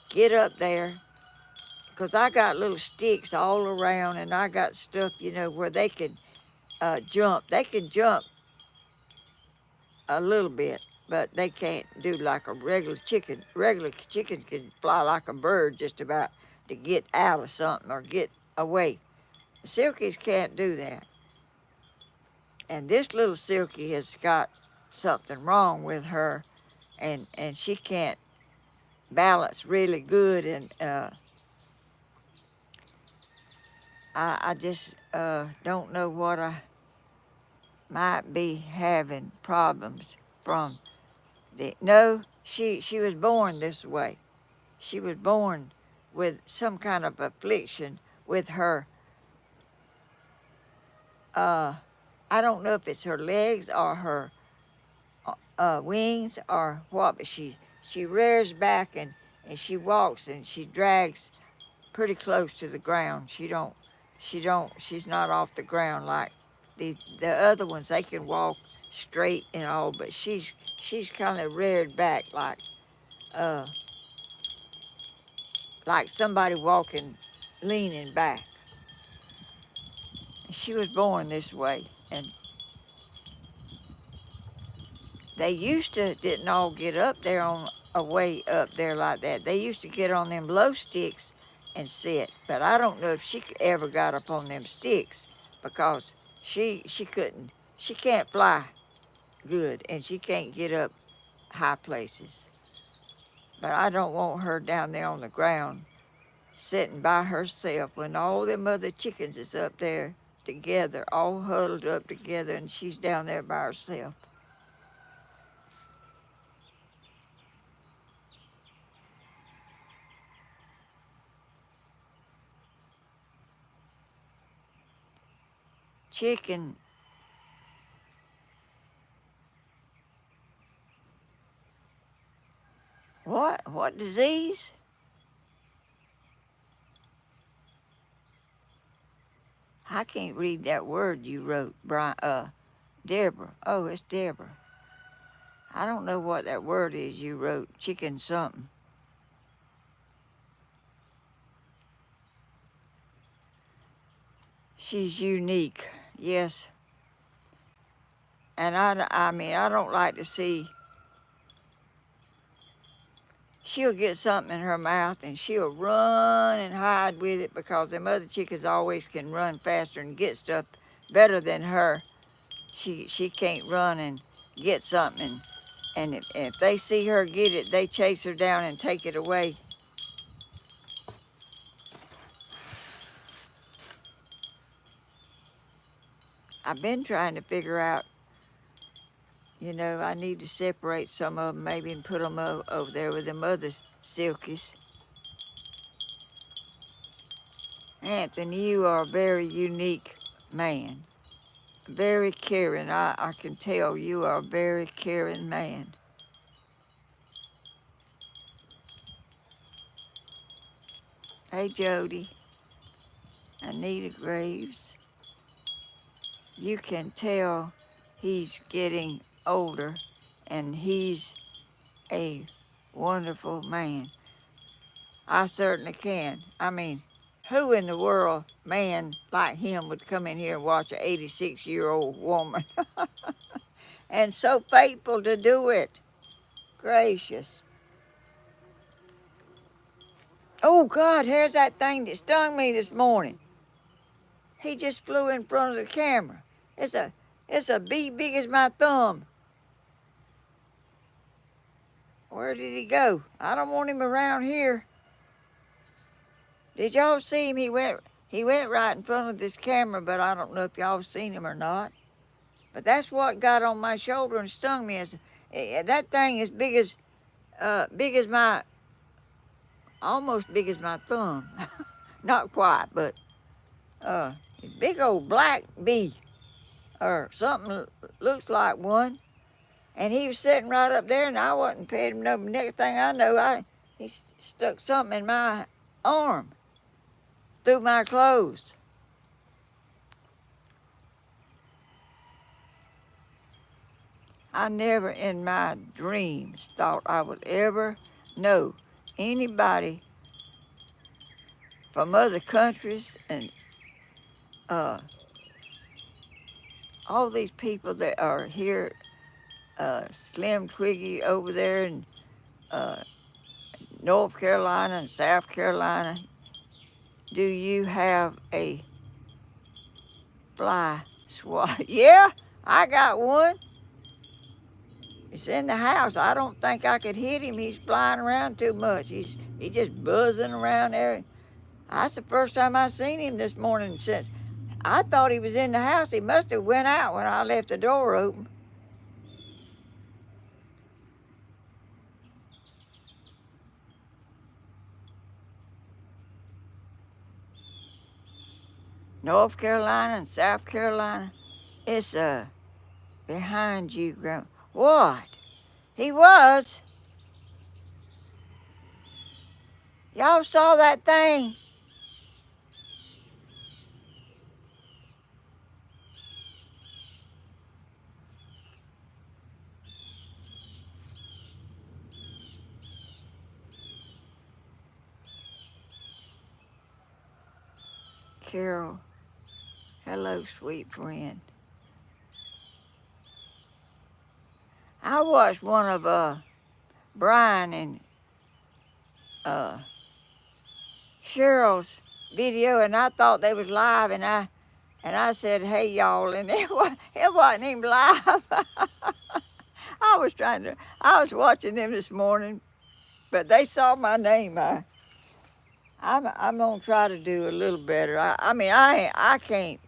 get up there. Cause I got little sticks all around, and I got stuff, where they can jump. They can jump a little bit, but they can't do like a regular chicken. Regular chickens can fly like a bird just about to get out of something or get away. Silkies can't do that. And this little Silkie has got something wrong with her, and she can't balance really good. And I just don't know what I might be having problems from. No, she was born this way. She was born with some kind of affliction with her. Uh, I don't know if it's her legs or her wings or what, but she rears back and she walks and she drags pretty close to the ground. She's not off the ground like the other ones. They can walk straight and all, but she's kind of reared back uh like somebody walking, leaning back. She was born this way, and they used to didn't all get up there on a way up there like that. They used to get on them low sticks and sit, but I don't know if she ever got up on them sticks because she couldn't. She can't fly good, and she can't get up high places. But I don't want her down there on the ground sitting by herself when all them other chickens is up there together, all huddled up together, and she's down there by herself. Chicken, what? What disease? I can't read that word you wrote, Brian. Deborah. Oh, it's Deborah. I don't know what that word is you wrote. Chicken something. She's unique. Yes. And I mean, I don't like to see. She'll get something in her mouth and she'll run and hide with it because them other chickens always can run faster and get stuff better than her. She can't run and get something. And if they see her get it, they chase her down and take it away. I've been trying to figure out, I need to separate some of them maybe and put them over there with them other silkies. Anthony, you are a very unique man. Very caring. I can tell you are a very caring man. Hey, Jody. Anita Graves. You can tell he's getting older and he's a wonderful man. I certainly can. I mean, who in the world, man like him, would come in here and watch an 86-year-old woman? And so faithful to do it. Gracious. Oh, God, here's that thing that stung me this morning. He just flew in front of the camera. It's a bee big as my thumb. Where did he go? I don't want him around here. Did y'all see him? He went right in front of this camera, but I don't know if y'all seen him or not. But that's what got on my shoulder and stung me That thing is big as my, almost big as my thumb. Not quite, but big old black bee or something looks like one. And he was sitting right up there, and I wasn't paying him no. Next thing I know, he stuck something in my arm through my clothes. I never in my dreams thought I would ever know anybody from other countries and uh, all these people that are here, Slim Twiggy over there in uh, North Carolina and South Carolina. Do you have a fly swatter? Yeah, I got one. It's in the house. I don't think I could hit him. He's flying around too much. He's just buzzing around there. That's the first time I seen him this morning since I thought he was in the house. He must have went out when I left the door open. North Carolina and South Carolina. It's behind you, Grandma. What? He was. Y'all saw that thing? Carol, hello, sweet friend. I watched one of Brian and uh, Cheryl's video, and I thought they was live, and I said, "Hey y'all," and it wasn't even live. I was watching them this morning, but they saw my name. I'm gonna try to do a little better. I mean, I can't.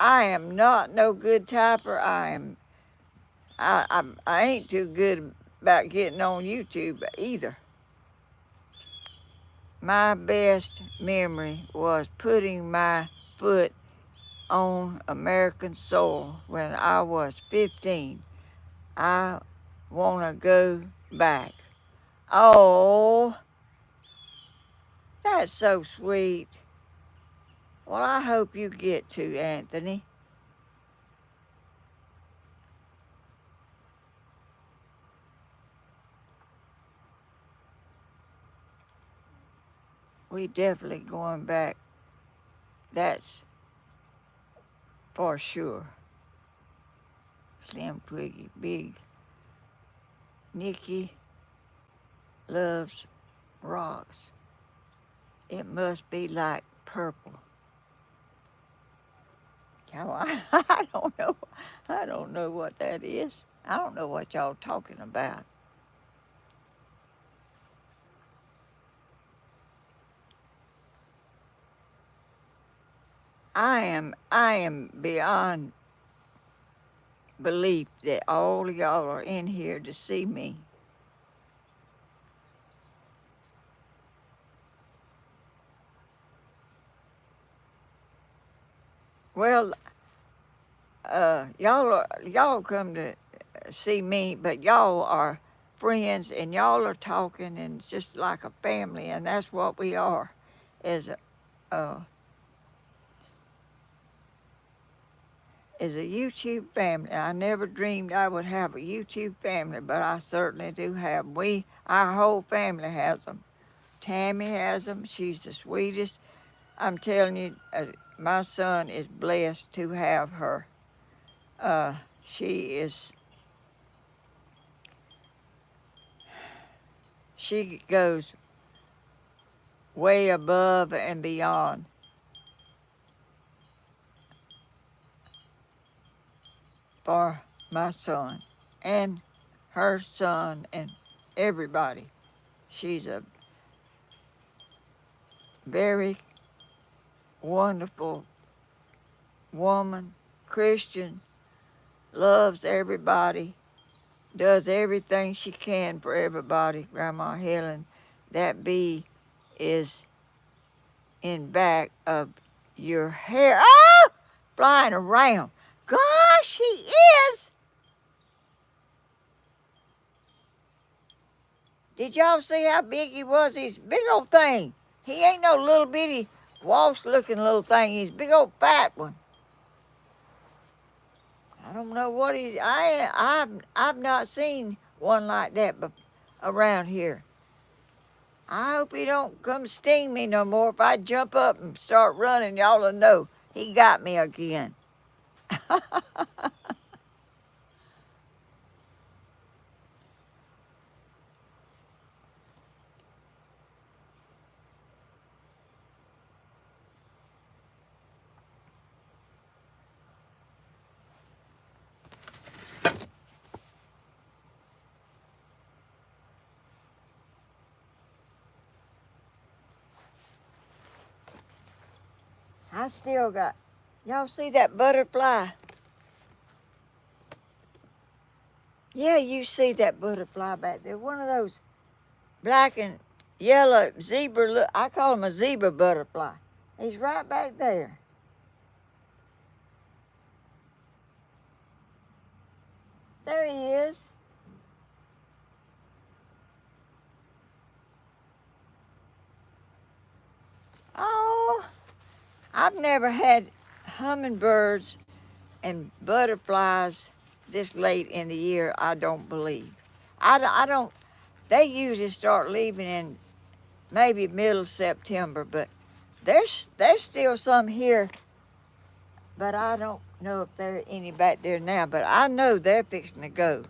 I am not no good typer. I ain't too good about getting on YouTube either. My best memory was putting my foot on American soil when I was 15. I want to go back. Oh, that's so sweet. Well, I hope you get to, Anthony. We definitely going back. That's for sure. Slim Twiggy, big. Nikki loves rocks. It must be like purple. Now, I don't know. I don't know what that is. I don't know what y'all talking about. I am beyond belief that all of y'all are in here to see me. Well, y'all come to see me, but y'all are friends and y'all are talking and it's just like a family, and that's what we are as uh, as a YouTube family. I never dreamed I would have a YouTube family, but I certainly do have them. Our whole family has them. Tammy has them. She's the sweetest. I'm telling you, my son is blessed to have her. She is. She goes way above and beyond for my son and her son and everybody. She's a very wonderful woman, Christian, loves everybody, does everything she can for everybody, Grandma Helen. That bee is in back of your hair. Oh! Flying around. Gosh, he is. Did y'all see how big he was? He's a big old thing. He ain't no little bitty wasp looking little thing. He's a big old fat one. I don't know what I've not seen one like that around here. I hope he don't come sting me no more. If I jump up and start running, y'all will know he got me again. I still got, y'all see that butterfly? Yeah, you see that butterfly back there. One of those black and yellow zebra, I call him a zebra butterfly. He's right back there. There he is. Oh, I've never had hummingbirds and butterflies this late in the year, I don't believe. I don't, they usually start leaving in maybe middle September, but there's still some here, but I don't know if there are any back there now, but I know they're fixing to go.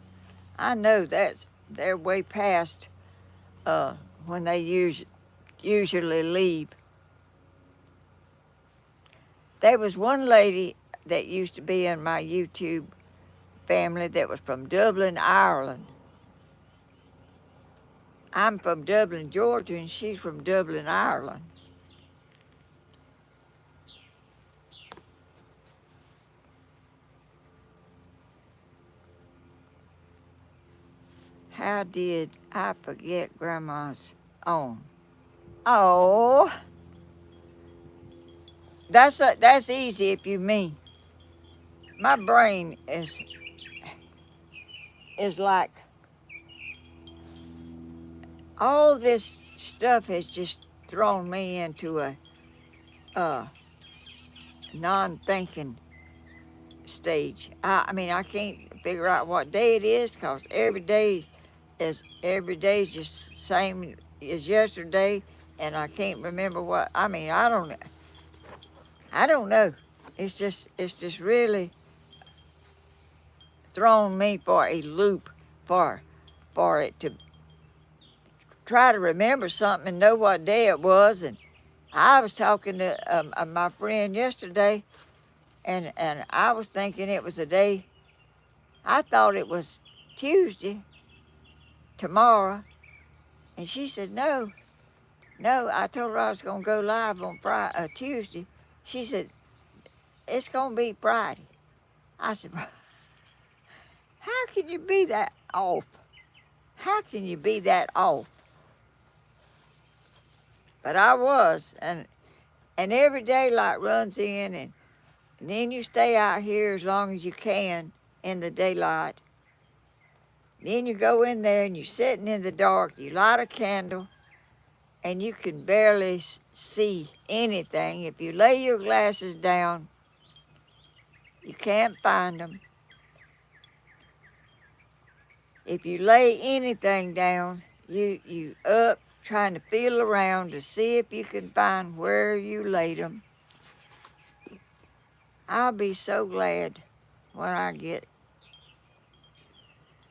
I know they're way past when they usually leave. There was one lady that used to be in my YouTube family that was from Dublin, Ireland. I'm from Dublin, Georgia, and she's from Dublin, Ireland. How did I forget Grandma's own? Oh, that's easy if you mean. My brain is like all this stuff has just thrown me into a non-thinking stage. I mean, I can't figure out what day it is because every day is just same as yesterday, and I can't remember what. I mean, I don't know. It's just really thrown me for a loop for it to try to remember something and know what day it was. And I was talking to my friend yesterday, and I was thinking it was a day. I thought it was Tuesday, tomorrow, and she said no, no. I told her I was gonna go live on Tuesday. She said it's gonna be Friday. I said, how can you be that off? How can you be that off? But I was, and every daylight runs in, and then you stay out here as long as you can in the daylight. Then you go in there and you're sitting in the dark. You light a candle, and you can barely see anything. If you lay your glasses down, you can't find them. If you lay anything down, you up trying to feel around to see if you can find where you laid them. I'll be so glad when I get.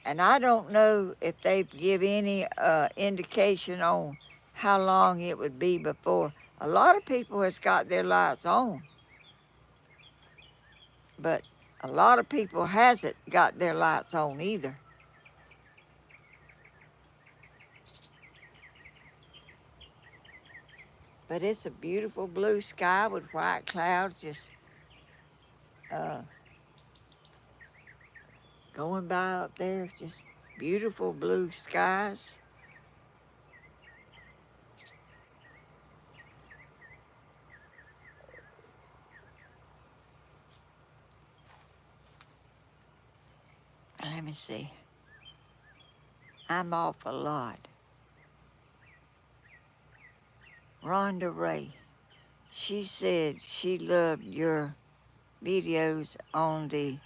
And I don't know if they give any indication on how long it would be before. A lot of people has got their lights on, but a lot of people hasn't got their lights on either. But it's a beautiful blue sky with white clouds just uh, going by up there. Just beautiful blue skies. Let me see. I'm off a lot. Rhonda Ray. She said she loved your videos on the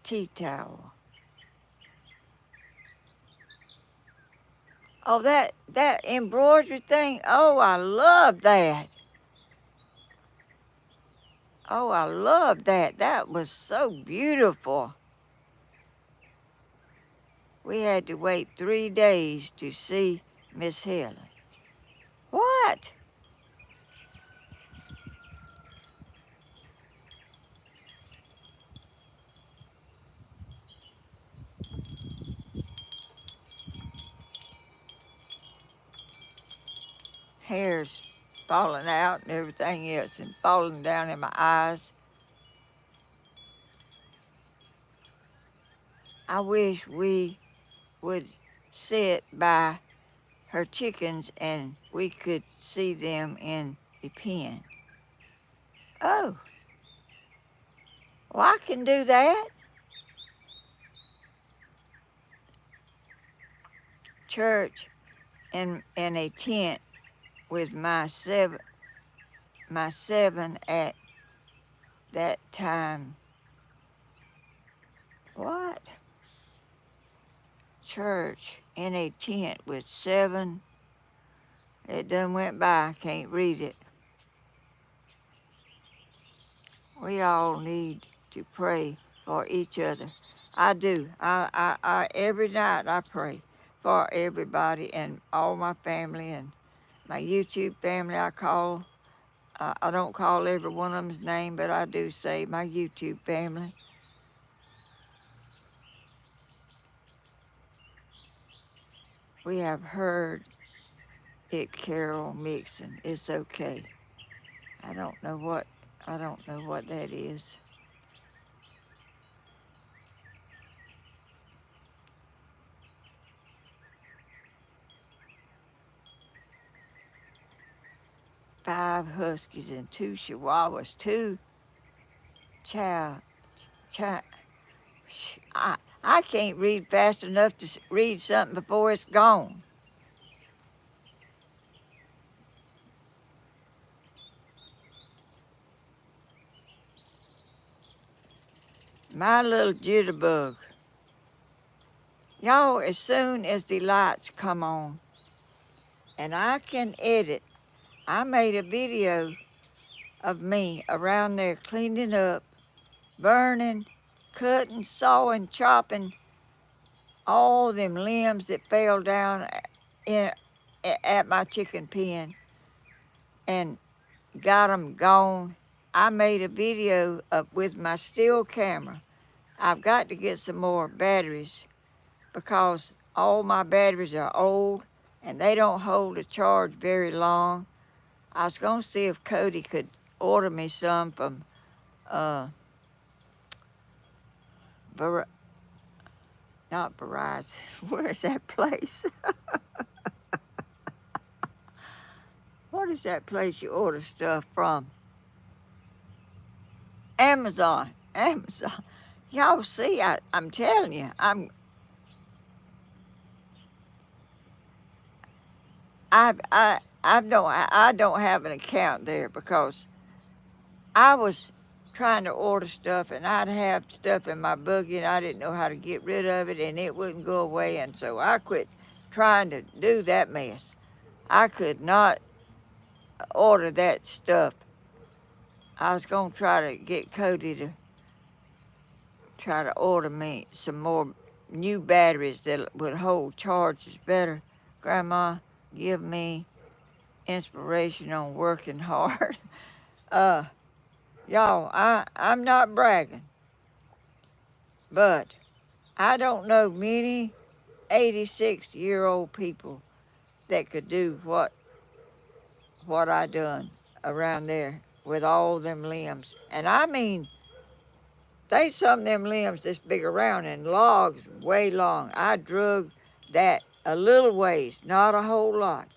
tea towel. Oh, that embroidery thing. Oh, I love that. Oh, I love that. That was so beautiful. We had to wait 3 days to see Miss Helen. What? Hair's falling out and everything else and falling down in my eyes. I wish we would sit by her chickens and we could see them in the pen. Oh, well, I can do that. Church in a tent with my seven at that time. What? Church in a tent with seven. It done went by. Can't read it. We all need to pray for each other. I do. I every night I pray for everybody and all my family and my YouTube family. I don't call every one of them's name, but I do say my YouTube family. We have heard it, Carol Mixon. It's okay. I don't know what that is. Five huskies and two chihuahuas, two chow, chow. I can't read fast enough to read something before it's gone. My little jitterbug. Y'all, as soon as the lights come on and I can edit, I made a video of me around there cleaning up, burning, cutting, sawing, chopping all them limbs that fell down in, at my chicken pen and got them gone. I made a video with my still camera. I've got to get some more batteries because all my batteries are old and they don't hold a charge very long. I was going to see if Cody could order me some from not Verizon. Where's that place? What is that place you order stuff from? Amazon. Amazon. Y'all see, I'm telling you, I don't have an account there because I was trying to order stuff and I'd have stuff in my buggy and I didn't know how to get rid of it and it wouldn't go away, and so I quit trying to do that mess. I could not order that stuff. I was gonna try to get Cody to try to order me some more new batteries that would hold charges better. Grandma, give me inspiration on working hard. uh, y'all, I'm not bragging, but I don't know many 86-year-old people that could do what I done around there with all them limbs. And I mean They some of them limbs this big around and logs way long. I drug that a little ways, not a whole lot.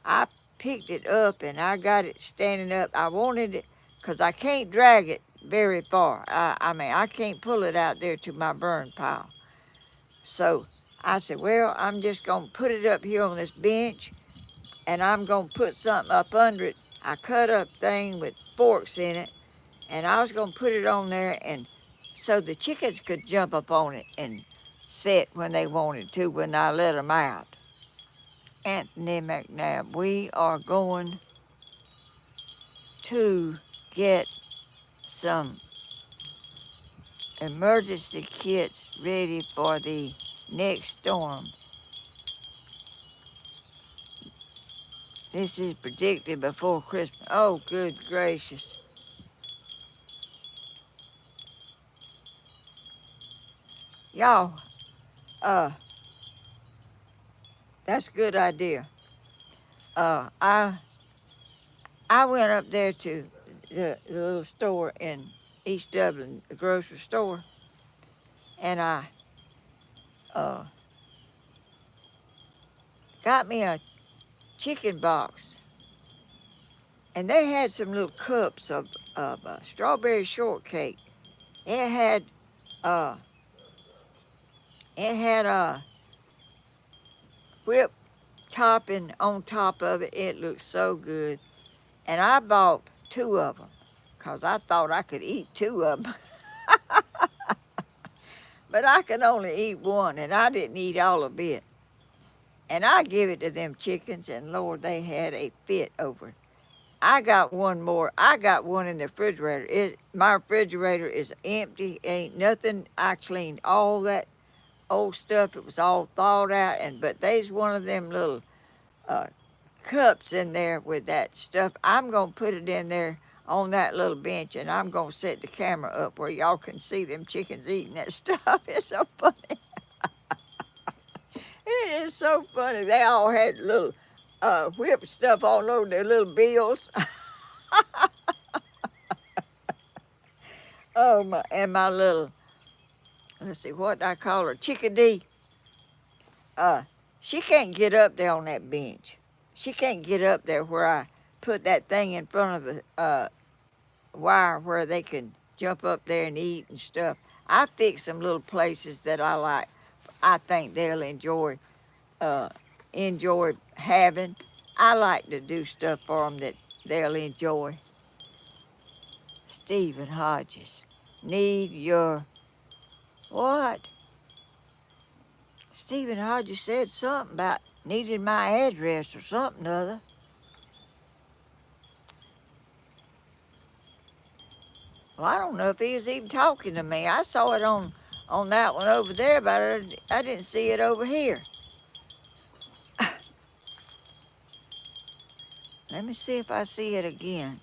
I picked it up and I got it standing up. I wanted it because I can't drag it very far. I mean, I can't pull it out there to my burn pile. So I said, well, I'm just going to put it up here on this bench and I'm going to put something up under it. I cut up thing with forks in it and I was going to put it on there and so the chickens could jump up on it and sit when they wanted to when I let them out. Anthony McNabb, we are going to get some emergency kits ready for the next storm. This is predicted before Christmas. Oh, good gracious. Y'all, that's a good idea. I went up there to the little store in East Dublin, the grocery store, and I got me a chicken box. And they had some little cups of strawberry shortcake. It had whipped topping on top of it. It looked so good. And I bought 2 of them because I thought I could eat 2 of them. But I could only eat 1, and I didn't eat all of it. And I give it to them chickens, and Lord, they had a fit over it. I got 1 more. I got 1 in the refrigerator. My refrigerator is empty. Ain't nothing. I cleaned all that old stuff. It was all thawed out. But there's one of them little cups in there with that stuff. I'm going to put it in there on that little bench, and I'm going to set the camera up where y'all can see them chickens eating that stuff. It's so funny. It is so funny. They all had little whipped stuff all over their little bills. Oh, my little, let's see, what I call her, chickadee. She can't get up there on that bench. She can't get up there where I put that thing in front of the wire where they can jump up there and eat and stuff. I fix some little places that I like. I think they'll enjoy having. I like to do stuff for them that they'll enjoy. Stephen Hodges, need your what? Stephen Hodges said something about needing my address or something or other. Well, I don't know if he was even talking to me. I saw it on that one over there, but I didn't see it over here. Let me see if I see it again.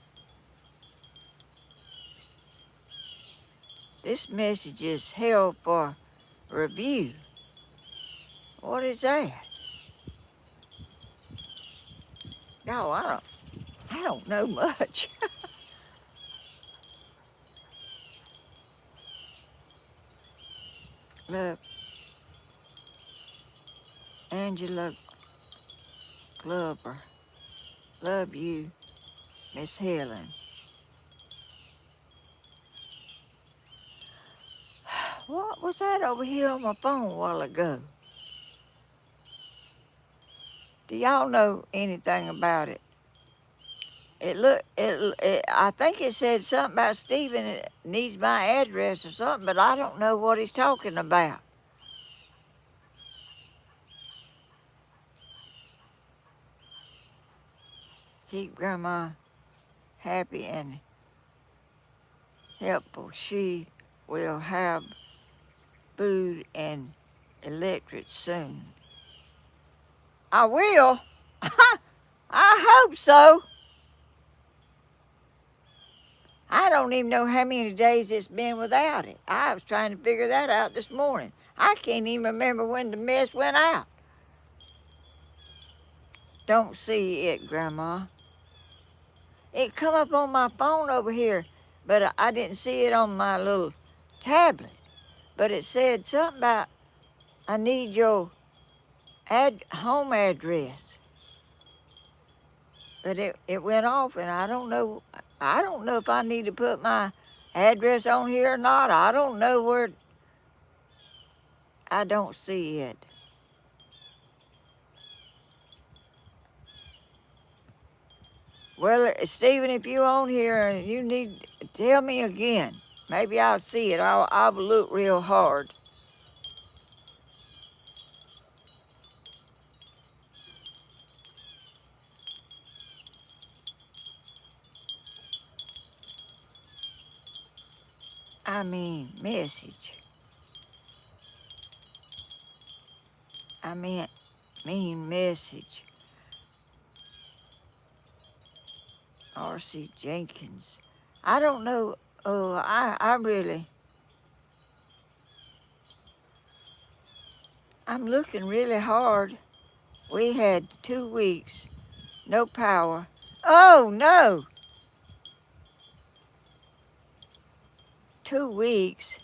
This message is held for review. What is that? No, I don't know much. Look, Angela Glover. Love you, Miss Helen. What was that over here on my phone a while ago? Do y'all know anything about it? I think it said something about Stephen needs my address or something, but I don't know what he's talking about. Keep Grandma happy and helpful. She will have food and electric soon. I will. I hope so. I don't even know how many days it's been without it. I was trying to figure that out this morning. I can't even remember when the mess went out. Don't see it, Grandma. It come up on my phone over here, but I didn't see it on my little tablet, but it said something about I need your home address. But it went off, and I don't know. I don't know if I need to put my address on here or not. I don't know where. I don't see it. Well, Stephen, if you on here and you need, tell me again. Maybe I'll see it. I'll look real hard. I message. I mean message. R.C. Jenkins. I don't know. Oh, I really. I'm looking really hard. We had 2 weeks, no power. Oh no, 2 weeks.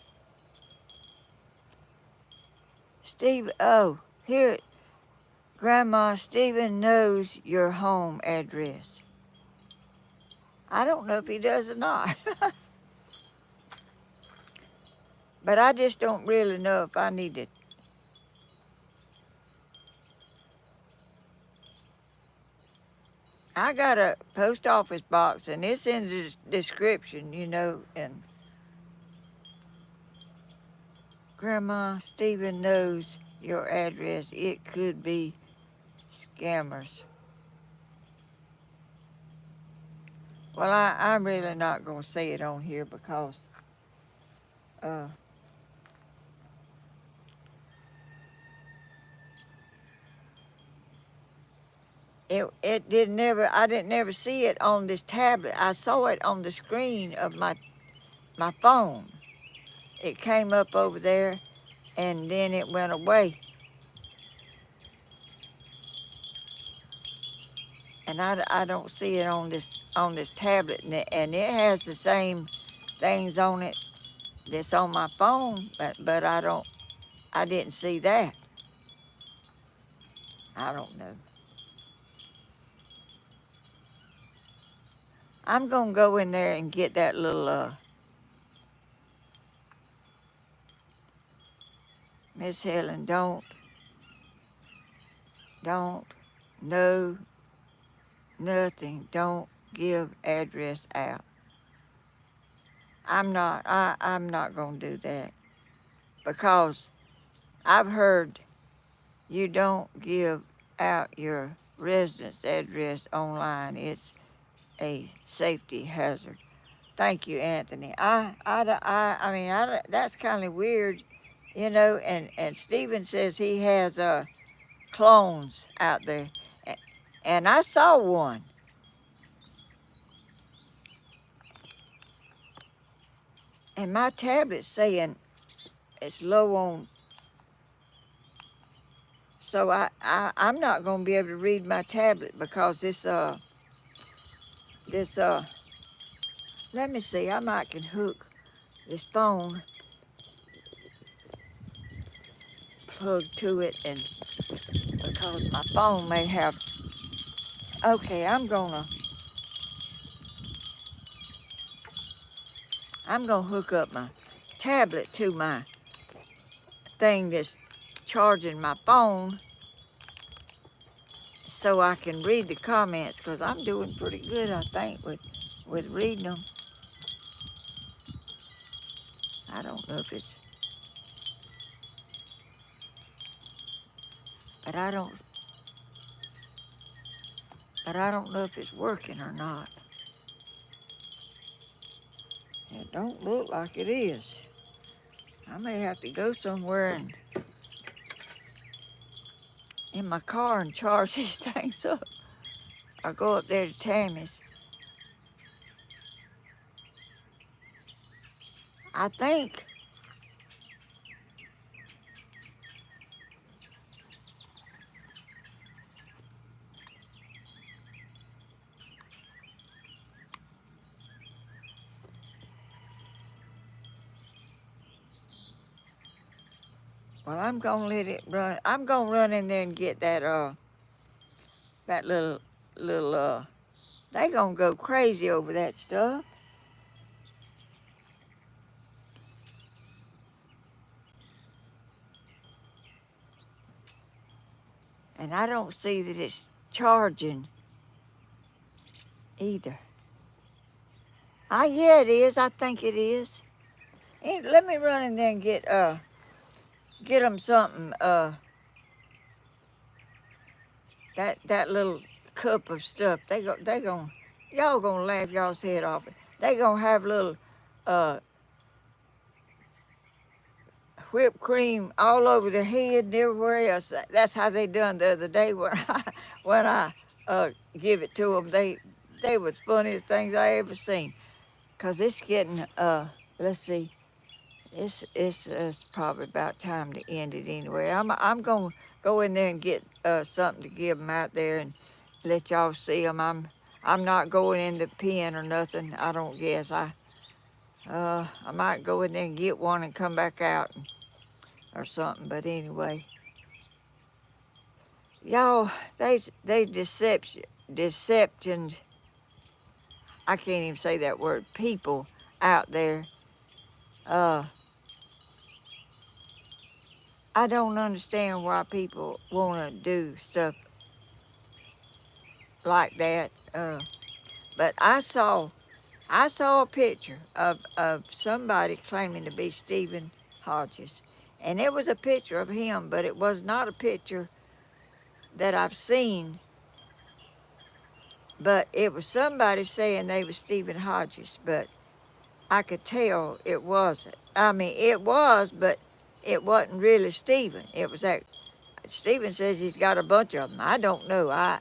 Steve. Oh, here, Grandma. Stephen knows your home address. I don't know if he does or not. But I just don't really know if I need to. I got a post office box, and it's in the description, and Grandma, Stephen knows your address. It could be scammers. Well, I'm really not going to say it on here because uh, it didn't never I didn't never see it on this tablet. I saw it on the screen of my phone. It came up over there, and then it went away. And I don't see it on this tablet, and it has the same things on it that's on my phone, but I didn't see that. I don't know. I'm gonna go in there and get that little Miss Helen. Don't know nothing. Don't give address out. I'm not gonna do that because I've heard you don't give out your residence address online. It's a safety hazard. Thank you, Anthony. That's kind of weird, and Stephen says he has clones out there, and I saw one. And my tablet's saying it's low on, so I'm not gonna be able to read my tablet because this let me see, I might can hook this phone plug to it, and because my phone may have. Okay, I'm gonna hook up my tablet to my thing that's charging my phone so I can read the comments, because I'm doing pretty good, I think, with reading them. I don't know if it's, but I don't know if it's working or not. It don't look like it is. I may have to go somewhere and in my car and charge these things up. I'll go up there to Tammy's. I think Well, I'm gonna let it run. I'm gonna run in there and get that little. They gonna go crazy over that stuff, and I don't see that it's charging either. Ah, yeah, it is. I think it is. Let me run in there and get them something. That little cup of stuff. Y'all gonna laugh y'all's head off. They gonna have little uh whipped cream all over the head and everywhere else. That's how they done the other day when I give it to them. They was funniest things I ever seen. Cause it's getting let's see, it's probably about time to end it anyway. I'm gonna go in there and get something to give them out there and let y'all see them. I'm not going in the pen or nothing. I don't guess. I might go in there and get one and come back out or something. But anyway, y'all, they deceptions. I can't even say that word. People out there. Uh, I don't understand why people want to do stuff like that. But I saw a picture of somebody claiming to be Stephen Hodges, and it was a picture of him, but it was not a picture that I've seen. But it was somebody saying they was Stephen Hodges, but I could tell it wasn't. I mean, it was, but it wasn't really Stephen. It was that Stephen says he's got a bunch of them. I don't know. I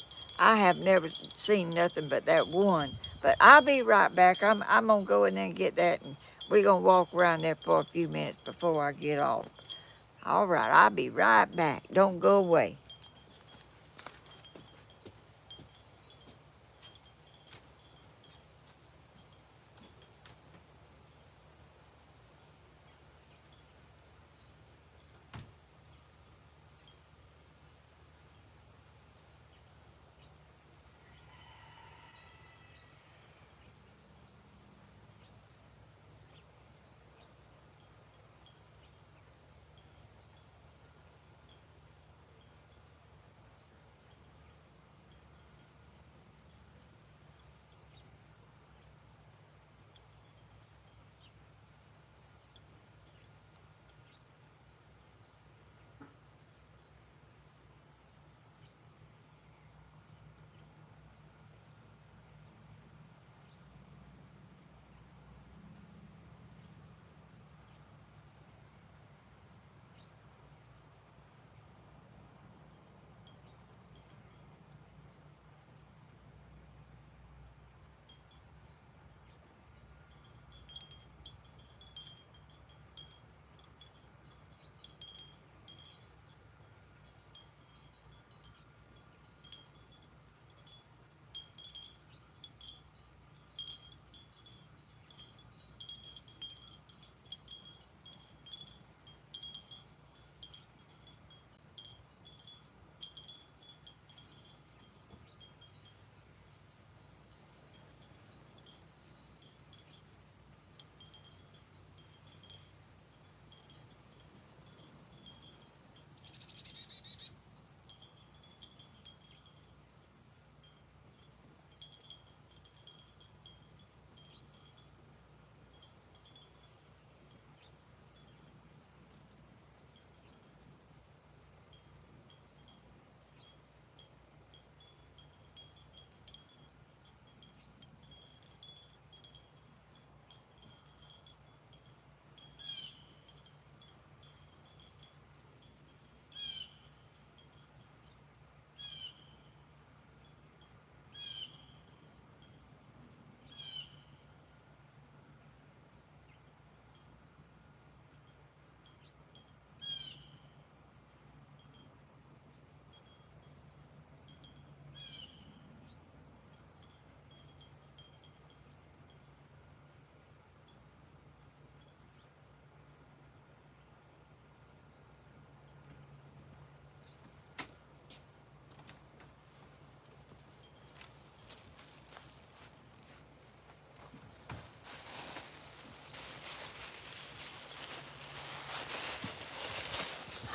have never seen nothing but that one. But I'll be right back. I'm gonna go in there and get that, and we're gonna walk around there for a few minutes before I get off. All right, I'll be right back. Don't go away.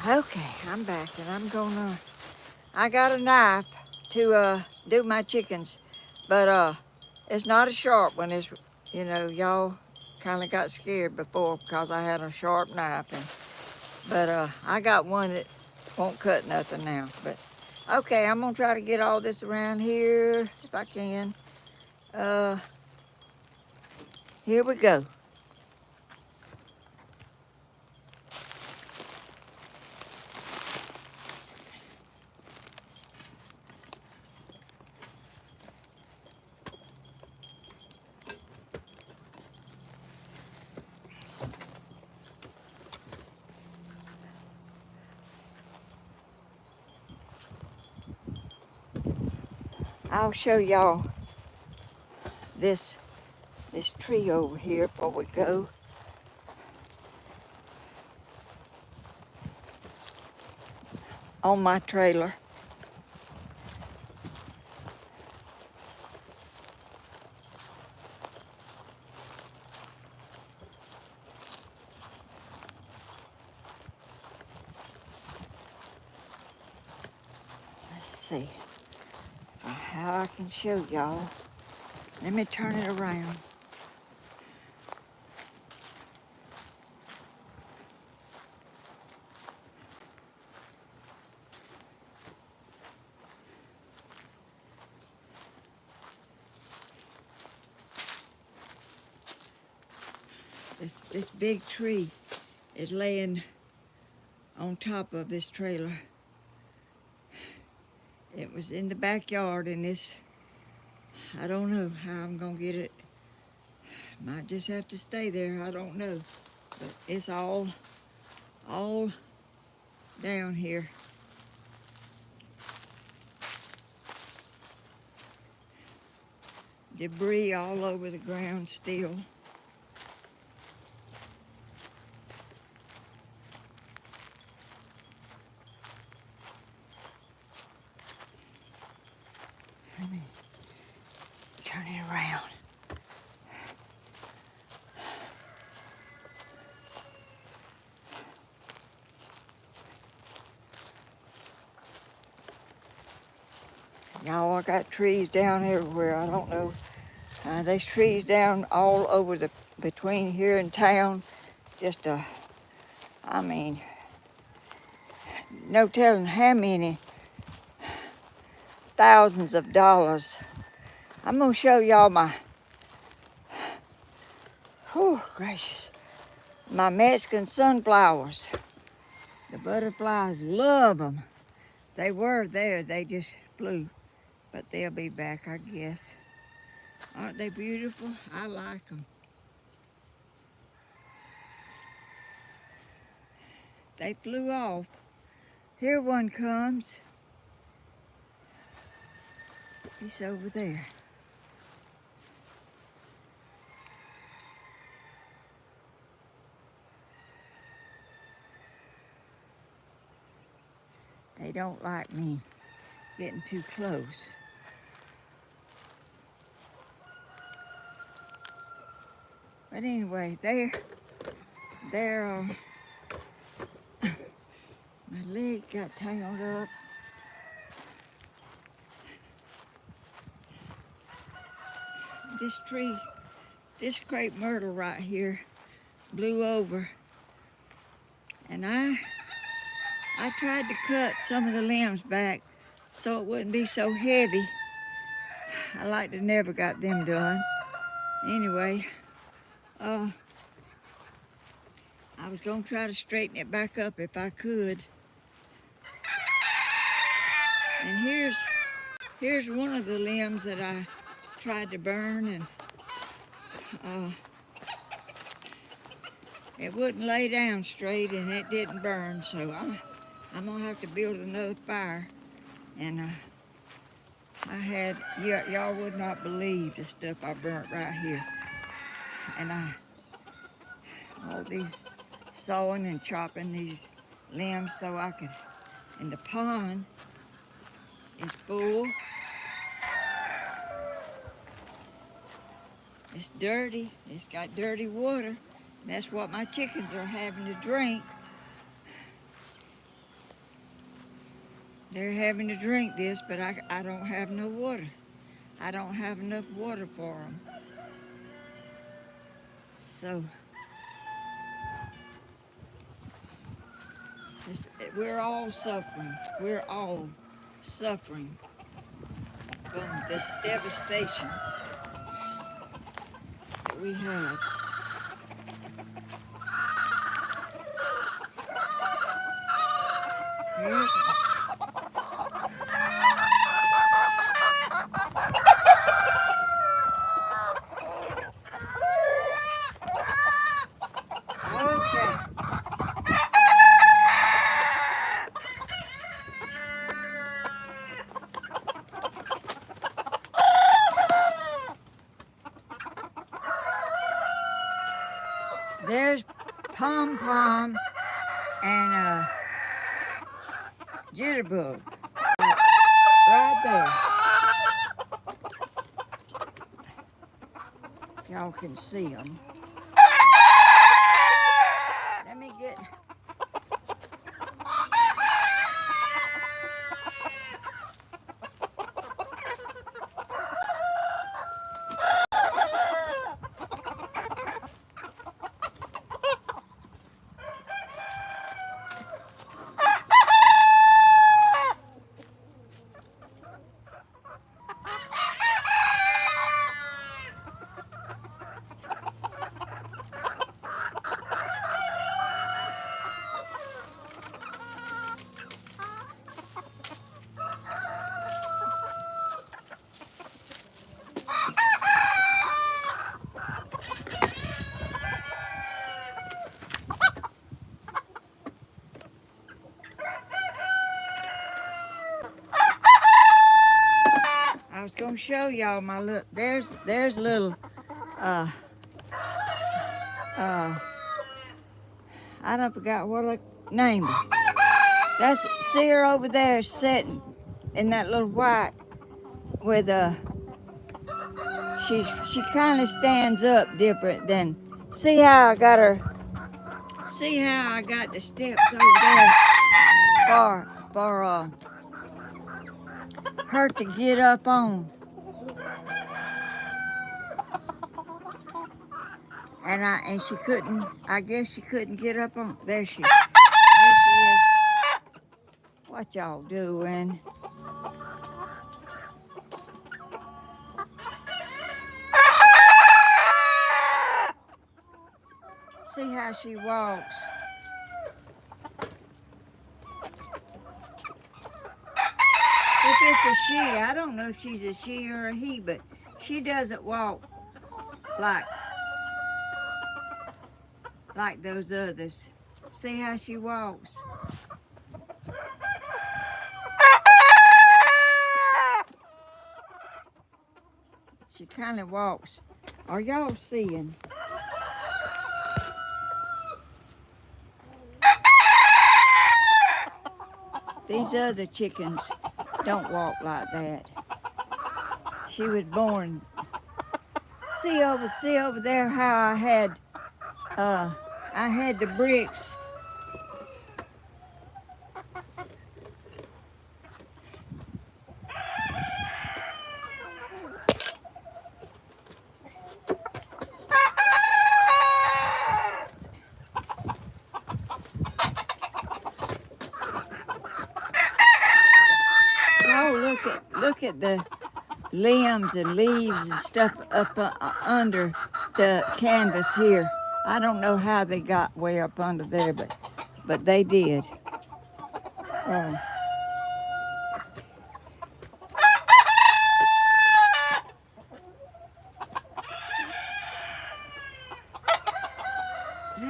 Okay, I'm back and I got a knife to do my chickens, but it's not a sharp one. It's, y'all kind of got scared before because I had a sharp knife, but I got one that won't cut nothing now. But okay, I'm gonna try to get all this around here if I can. Uh, Here we go. I'll show y'all this tree over here before we go. On my trailer. Let's see how I can show y'all. Let me turn it around. This big tree is laying on top of this trailer. It was in the backyard and I don't know how I'm gonna get it. Might just have to stay there, I don't know. But it's all down here. Debris all over the ground still. Let me turn it around. Y'all, I got trees down everywhere. I don't know. There's trees down all over between here and town. Just I mean, no telling how many thousands of dollars. I'm gonna show y'all oh gracious, my Mexican sunflowers. The butterflies love them. They were there, they just flew, but they'll be back, I guess. Aren't they beautiful? I like them. They flew off. Here one comes. He's over there. They don't like me getting too close. But anyway, they're my leg got tangled up. This tree, this crepe myrtle right here blew over. And I tried to cut some of the limbs back so it wouldn't be so heavy. I like to never got them done. Anyway, I was gonna try to straighten it back up if I could. And here's one of the limbs that I tried to burn, and it wouldn't lay down straight and it didn't burn, so I'm gonna have to build another fire. And y'all would not believe the stuff I burnt right here. And all these sawing and chopping these limbs so I could, and the pond is full. It's dirty, it's got dirty water. That's what my chickens are having to drink. They're having to drink this, but I don't have no water. I don't have enough water for them. So we're all suffering. We're all suffering from the devastation that we had. Here's, okay. There's Pom Pom and Jitterbug right there. Y'all can see them. Let me get. I was gonna show y'all my look. There's little I don't forgot what I named her. That's see her over there sitting in that little white with she kind of stands up different than see how I got her. See how I got the steps over there for her to get up on. And she couldn't. I guess she couldn't get up on. There she is. What y'all doing? See how she walks. If it's a she, I don't know if she's a she or a he, but she doesn't walk like those others. See how she walks. She kind of walks. Are y'all seeing? These other chickens don't walk like that. She was born. See over there how I had the bricks. Oh, look at the limbs and leaves and stuff up under the canvas here. I don't know how they got way up under there, but they did. Let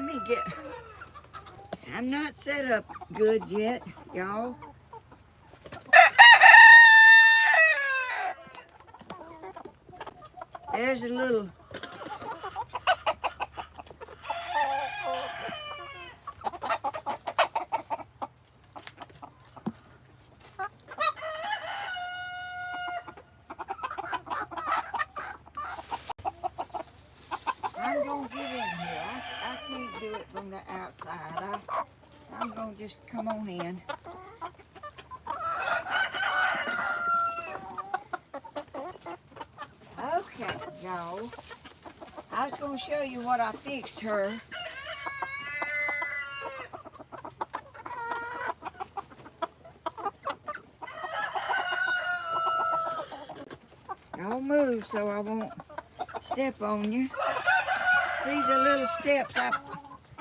me get. I'm not set up good yet, y'all. There's a little. I'm gonna get in here. I can't do it from the outside. I'm gonna just come on in. y'all. I was going to show you what I fixed her. Y'all move so I won't step on you. See the little steps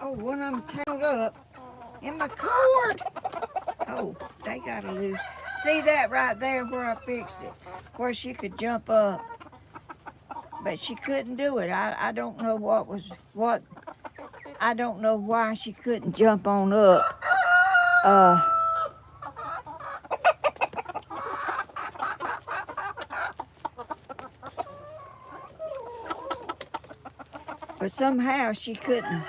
oh, one of them's tangled up in my cord. Oh, they got loose. See that right there where I fixed it, where she could jump up, but she couldn't do it. I don't know what. I don't know why she couldn't jump on up. But somehow she couldn't.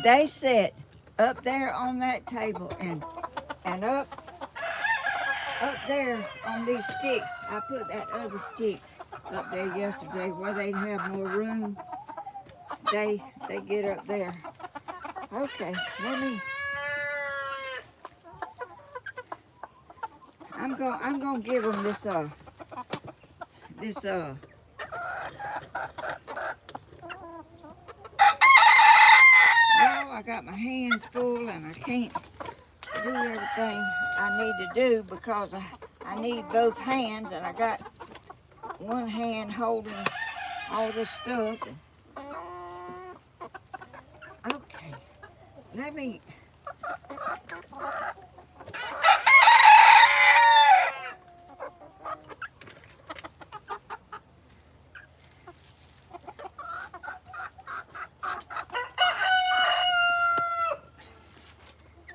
They sat up there on that table and up there on these sticks. I put that other stick up there yesterday where they'd have more room. They get up there. Okay, I'm gonna give them this now I got my hands full and I can't do everything I need to do because I need both hands, and I got one hand holding all this stuff. Okay, let me.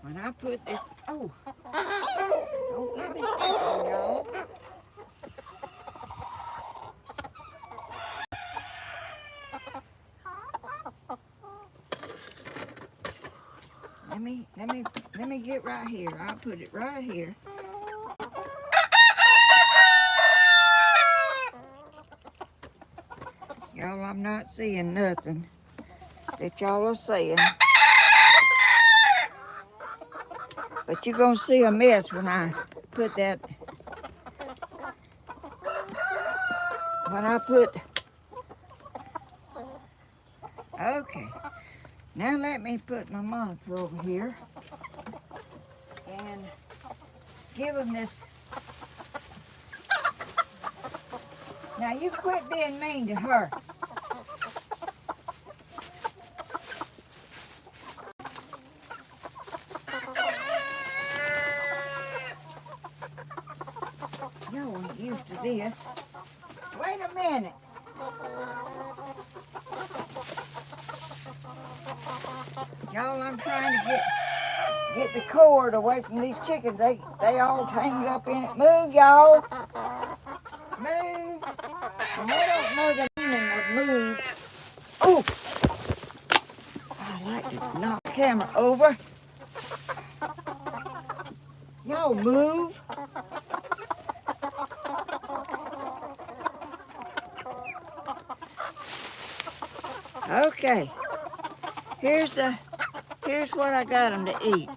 When I put this, oh, don't let me step on y'all. Let me get right here. I'll put it right here. Y'all, I'm not seeing nothing that y'all are saying. But you're gonna see a mess when I put that. Okay. Now let me put my monitor over here and give them this. Now you quit being mean to her. Y'all ain't used to this. Wait a minute. Y'all, I'm trying to get the cord away from these chickens. They all tangled up in it. Move, y'all. Move. And they don't know the meaning of move. Oh! I like to knock the camera over. Y'all move. Okay. Here's what I got them to eat.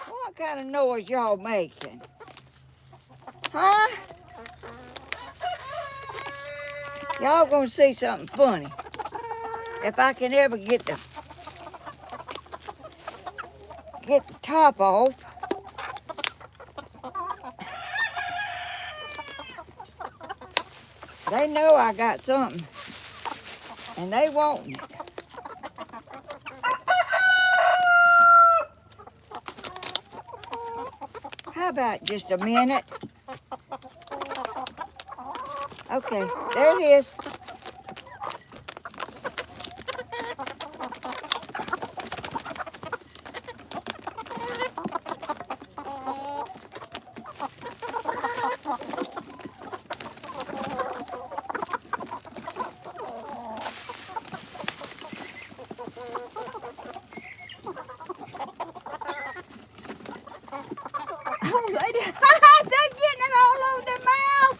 What kind of noise y'all making? Huh? Y'all gonna see something funny. If I can ever get the top off. They know I got something, and they want it. How about just a minute? Okay, there it is. They're getting it all over their mouth.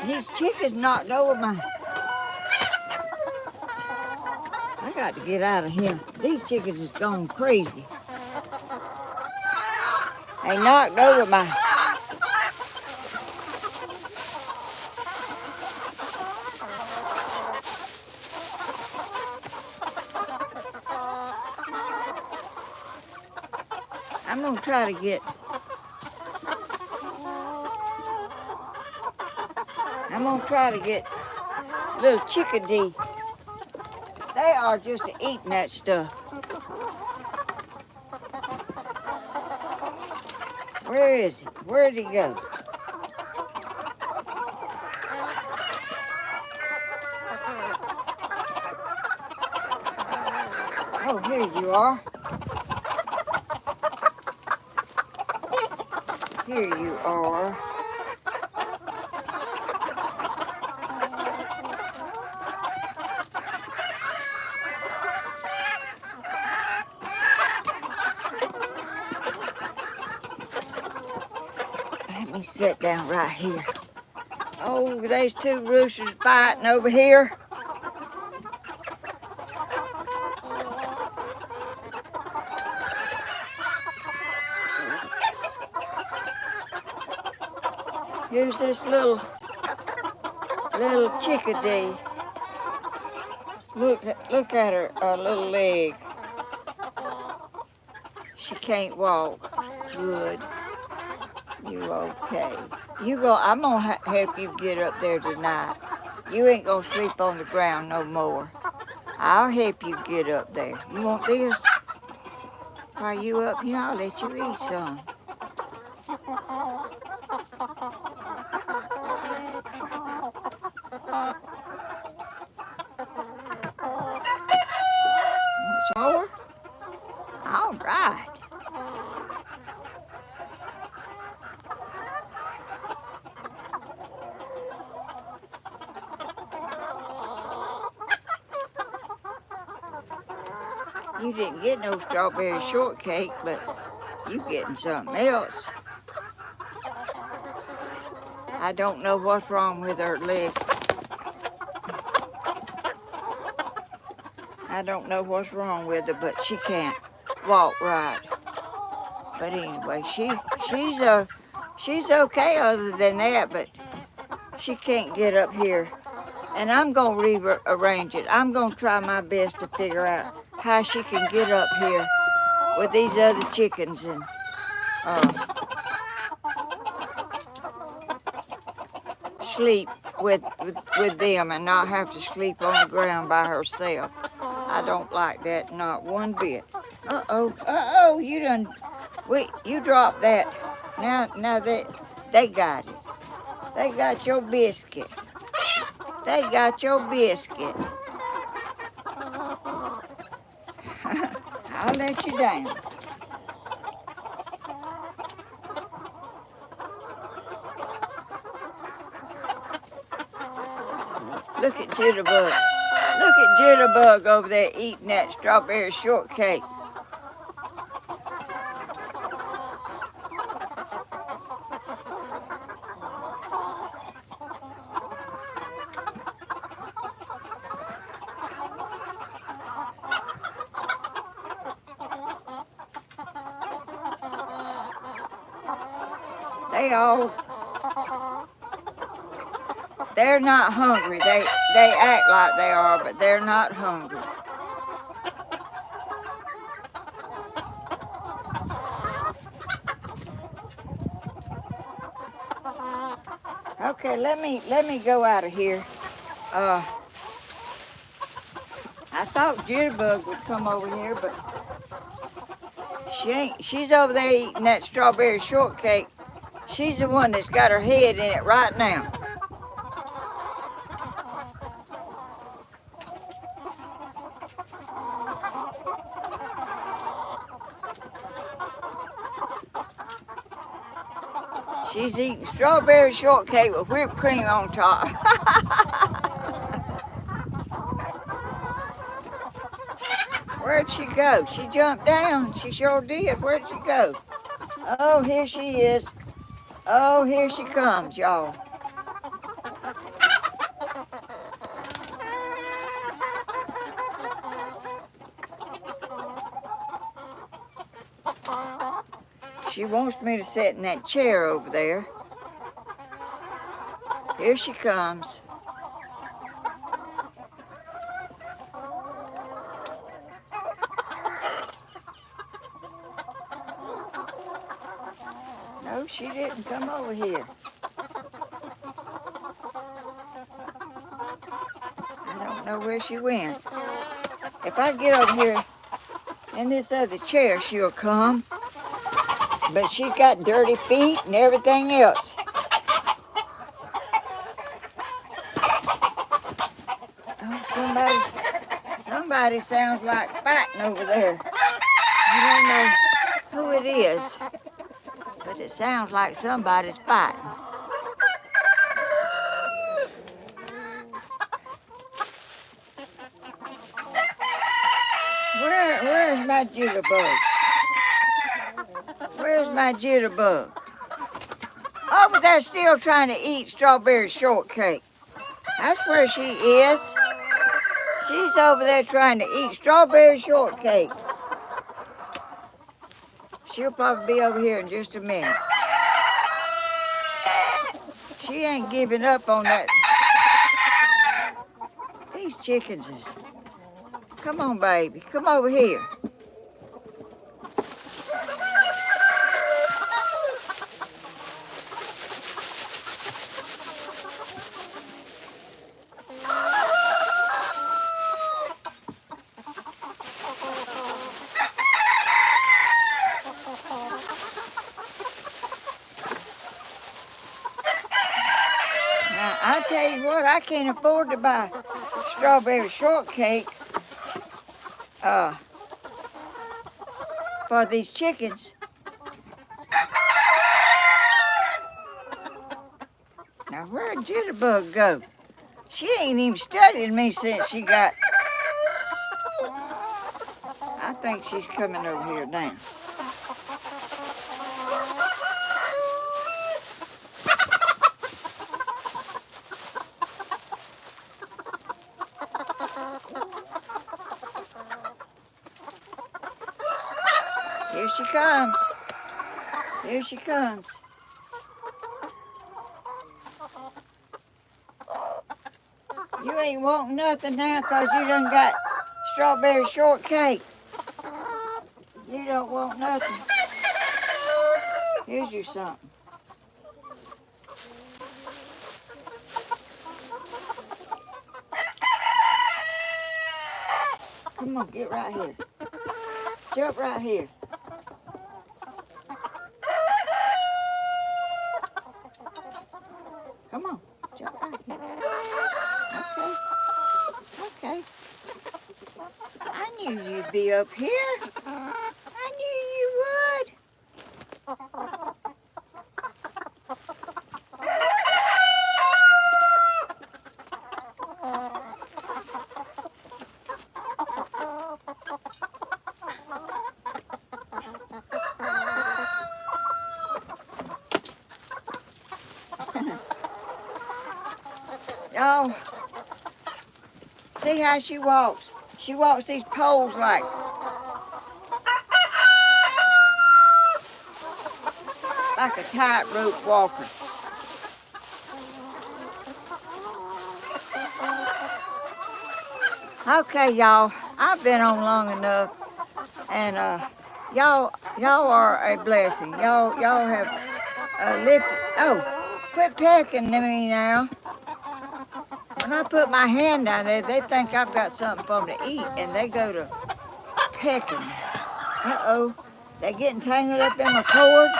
These chickens knocked over my... I got to get out of here. These chickens is going crazy. They knocked over my... I'm going to try to get... I'm going to try to get little chickadee. They are just eating that stuff. Where is he? Where'd he go? Oh, here you are. Here you are. Let me sit down right here. Oh, there's two roosters fighting over here. Here's this little chickadee. Look at her little leg. She can't walk. Good. You okay? You go. I'm gonna help you get up there tonight. You ain't gonna sleep on the ground no more. I'll help you get up there. You want this? While you up here, I'll let you eat some. More? All right. You didn't get no strawberry shortcake, but you getting something else. I don't know what's wrong with her leg. I don't know what's wrong with her, but she can't walk right. But anyway, she's okay other than that, but she can't get up here. And I'm gonna rearrange it. I'm gonna try my best to figure out how she can get up here with these other chickens and sleep with them and not have to sleep on the ground by herself. I don't like that, not one bit. Uh-oh, you dropped that. Now they got it. They got your biscuit. They got your biscuit. I'll let you down. Look at Jitterbug. Look at Jitterbug over there eating that strawberry shortcake. They're not hungry. They act like they are, but they're not hungry. Okay, let me go out of here. I thought Jitterbug would come over here, but she ain't. She's over there eating that strawberry shortcake. She's the one that's got her head in it right now. She's eating strawberry shortcake with whipped cream on top. Where'd she go? She jumped down. She sure did. Where'd she go? Oh, here she is. Oh, here she comes, y'all. She wants me to sit in that chair over there. Here she comes. No, she didn't come over here. I don't know where she went. If I get over here in this other chair, she'll come. But she's got dirty feet and everything else. Oh, somebody sounds like fighting over there. I don't know who it is, but it sounds like somebody's fighting. Where's my jitterbug? Where's my jitterbug? Oh, but they're still trying to eat strawberry shortcake. That's where she is. She's over there trying to eat strawberry shortcake. She'll probably be over here in just a minute. She ain't giving up on that. These chickens is... Come on, baby. Come over here. Now, I tell you what, I can't afford to buy strawberry shortcake for these chickens. Now, where'd Jitterbug go? She ain't even studied me since she got... I think she's coming over here now. Here she comes. Here she comes. You ain't wanting nothing now because you done got strawberry shortcake. You don't want nothing. Here's you something. Come on, get right here. Jump right here. Come on, jump right here. Okay. I knew you'd be up here. I knew you would. Y'all, see how she walks? She walks these poles like a tightrope walker. Okay, y'all, I've been on long enough, and y'all are a blessing. Y'all have lifted. Oh, quit pecking at me now. When I put my hand down there, they think I've got something for them to eat, and they go to pecking. Uh-oh, they're getting tangled up in my cord.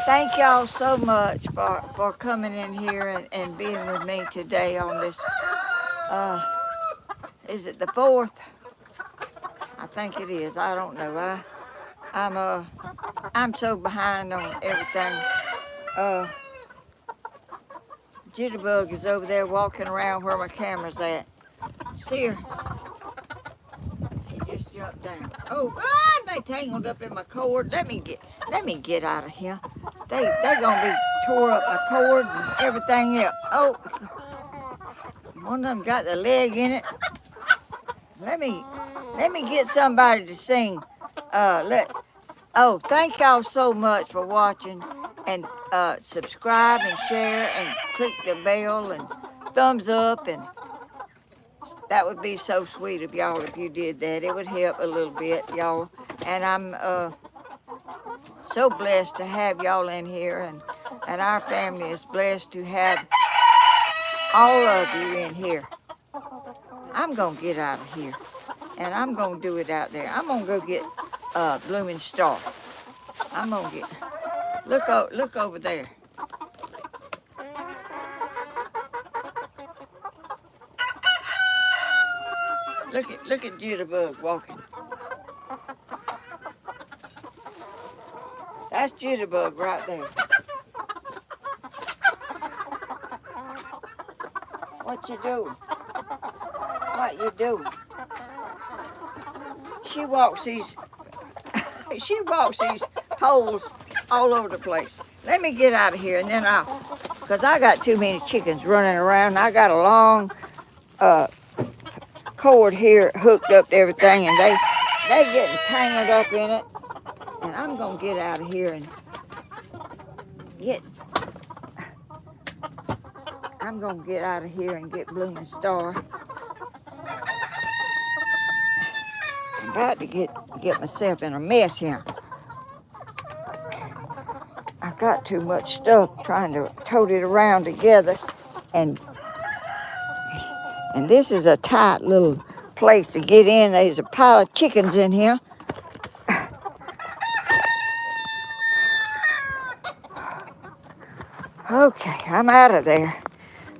Thank y'all so much for coming in here and being with me today on this, is it the 4th? I think it is. I don't know. I'm so behind on everything. Jitterbug is over there walking around where my camera's at. See her? She just jumped down. Oh God! They tangled up in my cord. Let me get out of here. They gonna be tore up my cord and everything else. Oh, One of them got the leg in it. Let me get somebody to sing. Thank y'all so much for watching, and subscribe and share and click the bell and thumbs up, and that would be so sweet of y'all if you did that. It would help a little bit, y'all. And I'm so blessed to have y'all in here, and our family is blessed to have all of you in here. I'm gonna get out of here, and I'm gonna do it out there. I'm gonna go get Blooming Star. I'm gonna get, look over there. Look at Jitterbug walking. That's Jitterbug right there. What you doing? What you doing? She walks these poles all over the place. Let me get out of here, and then because I got too many chickens running around. I got a long cord here hooked up to everything, and they getting tangled up in it. And I'm gonna get out of here and I'm gonna get out of here and get Blooming Star. I'm about to get myself in a mess here. I got too much stuff trying to tote it around together, and this is a tight little place to get in. There's a pile of chickens in here. Okay, I'm out of there.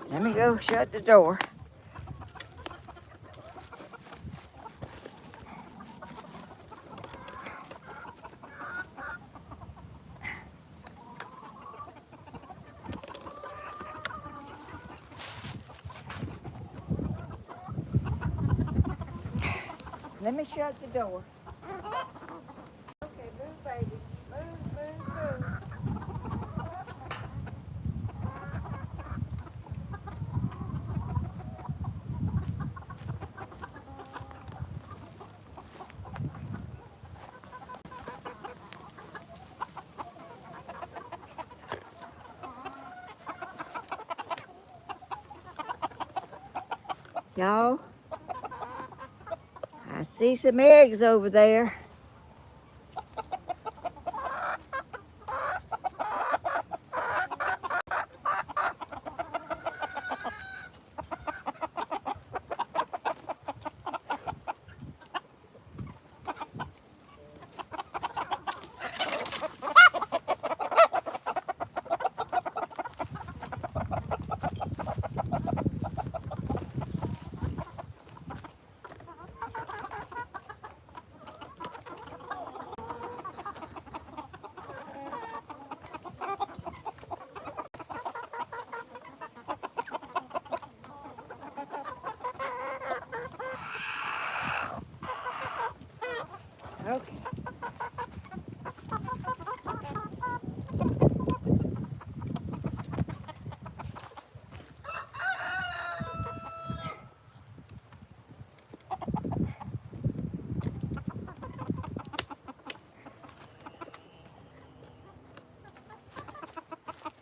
Let me go shut the door. Let me shut the door. Okay, move, babies. Move. Y'all, I see some eggs over there. Okay.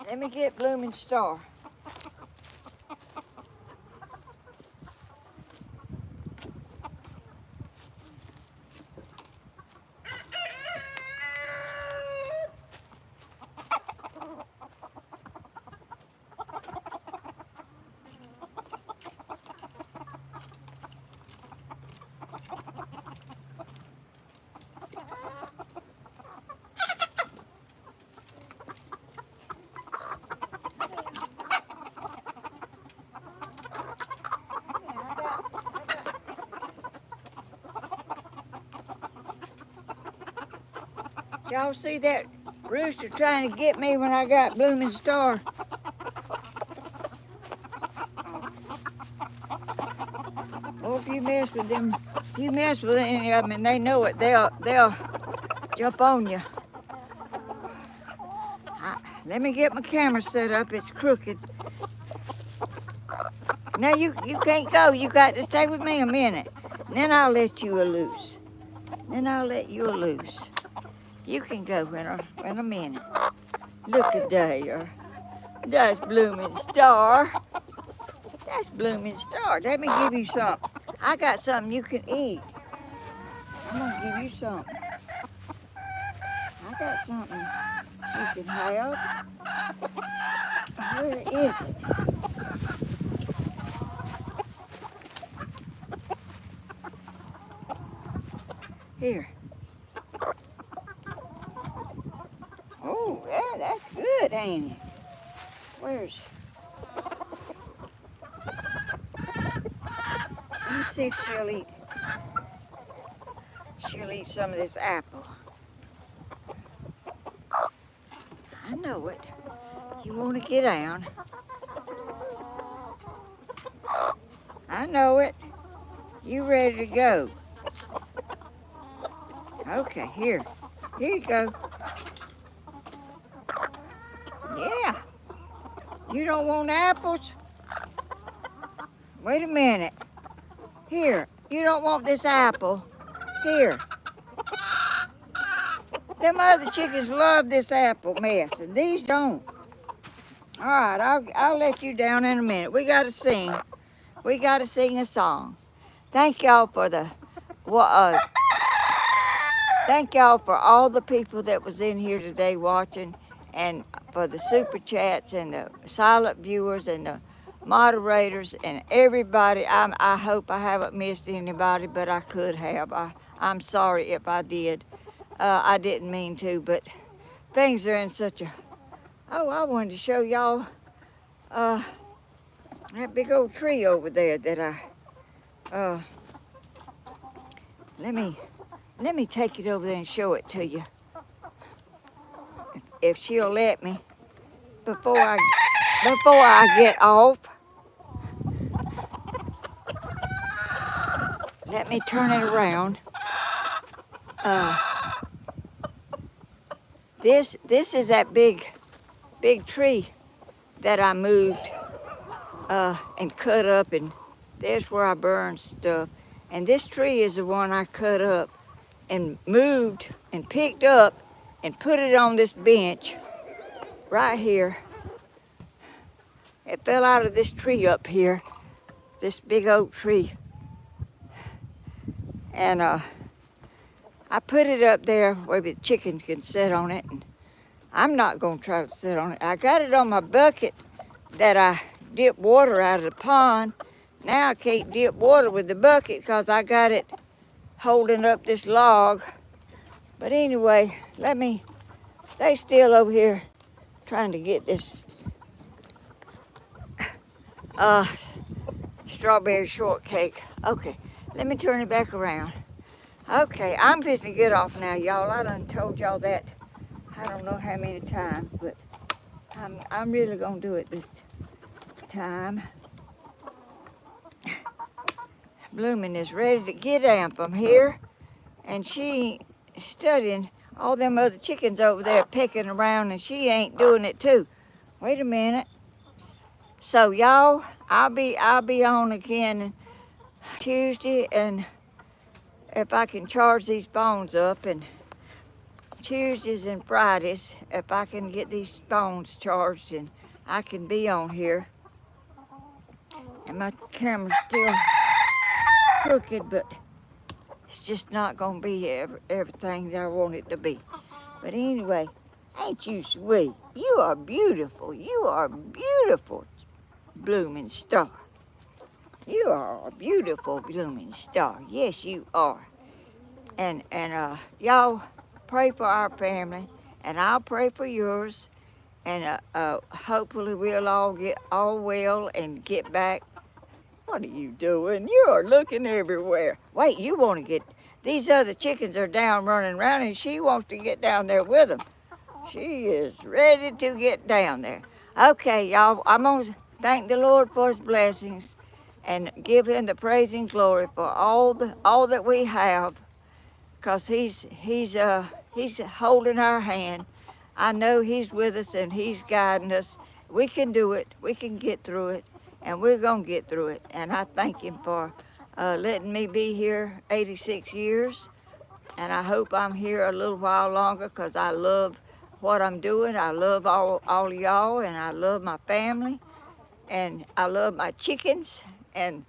Let me get Blooming Star. Y'all see that rooster trying to get me when I got Blooming Star? Oh, if you mess with them, any of them and they know it, they'll jump on you. Let me get my camera set up. It's crooked. Now you can't go. You got to stay with me a minute. Then I'll let you loose. Then I'll let you loose. You can go in a minute. Look at there. That's blooming star. That's blooming star. Let me give you something. I got something you can eat. I'm gonna give you something. I got something you can have. Where is it? Here. Oh, yeah, that's good, ain't it? Where's... Let me see if she'll eat some of this apple. I know it. You want to get down. I know it. You ready to go? Okay, here. Here you go. Yeah. You don't want apples? Wait a minute. Here. You don't want this apple. Here. Them other chickens love this apple mess, and these don't. All right, I'll let you down in a minute. We got to sing. We got to sing a song. Thank y'all for thank y'all for all the people that was in here today watching, and for the super chats and the silent viewers and the moderators and everybody. I hope I haven't missed anybody, but I could have. I'm sorry if I did. I didn't mean to, but things are in such a... Oh, I wanted to show y'all that big old tree over there that let me take it over there and show it to you. If she'll let me before I get off. Let me turn it around. This is that big tree that I moved and cut up, and there's where I burned stuff. And this tree is the one I cut up and moved and picked up and put it on this bench right here. It fell out of this tree up here, this big oak tree. And I put it up there where the chickens can sit on it. And I'm not going to try to sit on it. I got it on my bucket that I dip water out of the pond. Now I can't dip water with the bucket because I got it holding up this log. But anyway, let me stay still over here trying to get this strawberry shortcake. Okay, let me turn it back around. Okay, I'm fixing to get off now, y'all. I done told y'all that I don't know how many times, but I'm really gonna do it this time. Bloomin' is ready to get down from here, and she studying all them other chickens over there pecking around, and she ain't doing it too. Wait a minute. So y'all, I'll be on again Tuesday, and if I can charge these phones up, and Tuesdays and Fridays, if I can get these phones charged, and I can be on here. And my camera's still crooked, but it's just not gonna be everything that I want it to be. But anyway, ain't you sweet? You are beautiful. You are beautiful, blooming star. You are a beautiful blooming star. Yes, you are. And y'all pray for our family, and I'll pray for yours. And hopefully we'll all get all well and get back. What are you doing? You are looking everywhere. Wait, you want to get... These other chickens are down running around, and she wants to get down there with them. She is ready to get down there. Okay, y'all, I'm going to thank the Lord for his blessings and give him the praise and glory for all that we have, because he's holding our hand. I know he's with us and he's guiding us. We can do it. We can get through it. and we're going to get through it. And I thank him for letting me be here 86 years. And I hope I'm here a little while longer because I love what I'm doing. I love all of y'all, and I love my family, and I love my chickens. And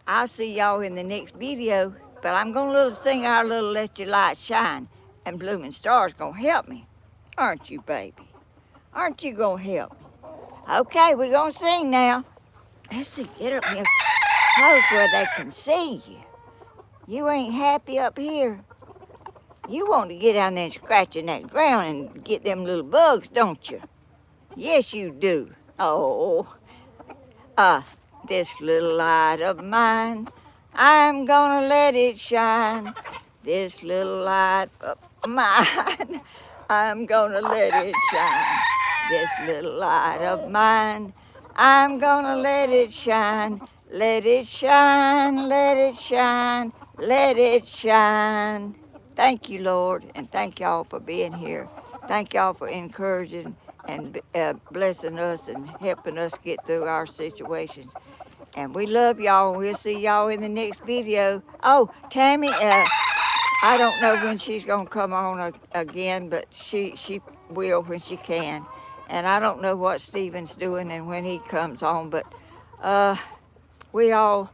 I'll see y'all in the next video. But I'm going to sing our little Let Your Light Shine, and Blooming Star's going to help me. Aren't you, baby? Aren't you going to help me? Okay, we're going to sing now. Let's see, get up here close where they can see you. You ain't happy up here. You want to get down there and scratch in that ground and get them little bugs, don't you? Yes, you do. Oh, this little light of mine, I'm gonna let it shine. This little light of mine, I'm gonna let it shine. This little light of mine, I'm gonna let it shine. Let it shine, let it shine, let it shine. Thank you, Lord, and thank y'all for being here. Thank y'all for encouraging and blessing us and helping us get through our situations. And we love y'all. We'll see y'all in the next video. Oh, Tammy, I don't know when she's going to come on again, but she will when she can. And I don't know what Stephen's doing and when he comes on, but we all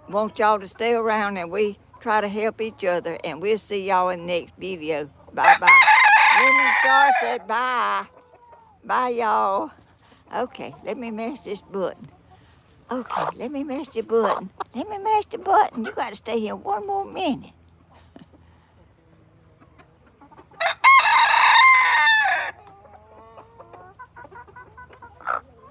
want y'all to stay around, and we try to help each other. And we'll see y'all in the next video. Bye-bye. Blooming Star said bye. Bye, y'all. Okay, let me mash this button. Okay, let me mash the button. Let me mash the button. You got to stay here one more minute.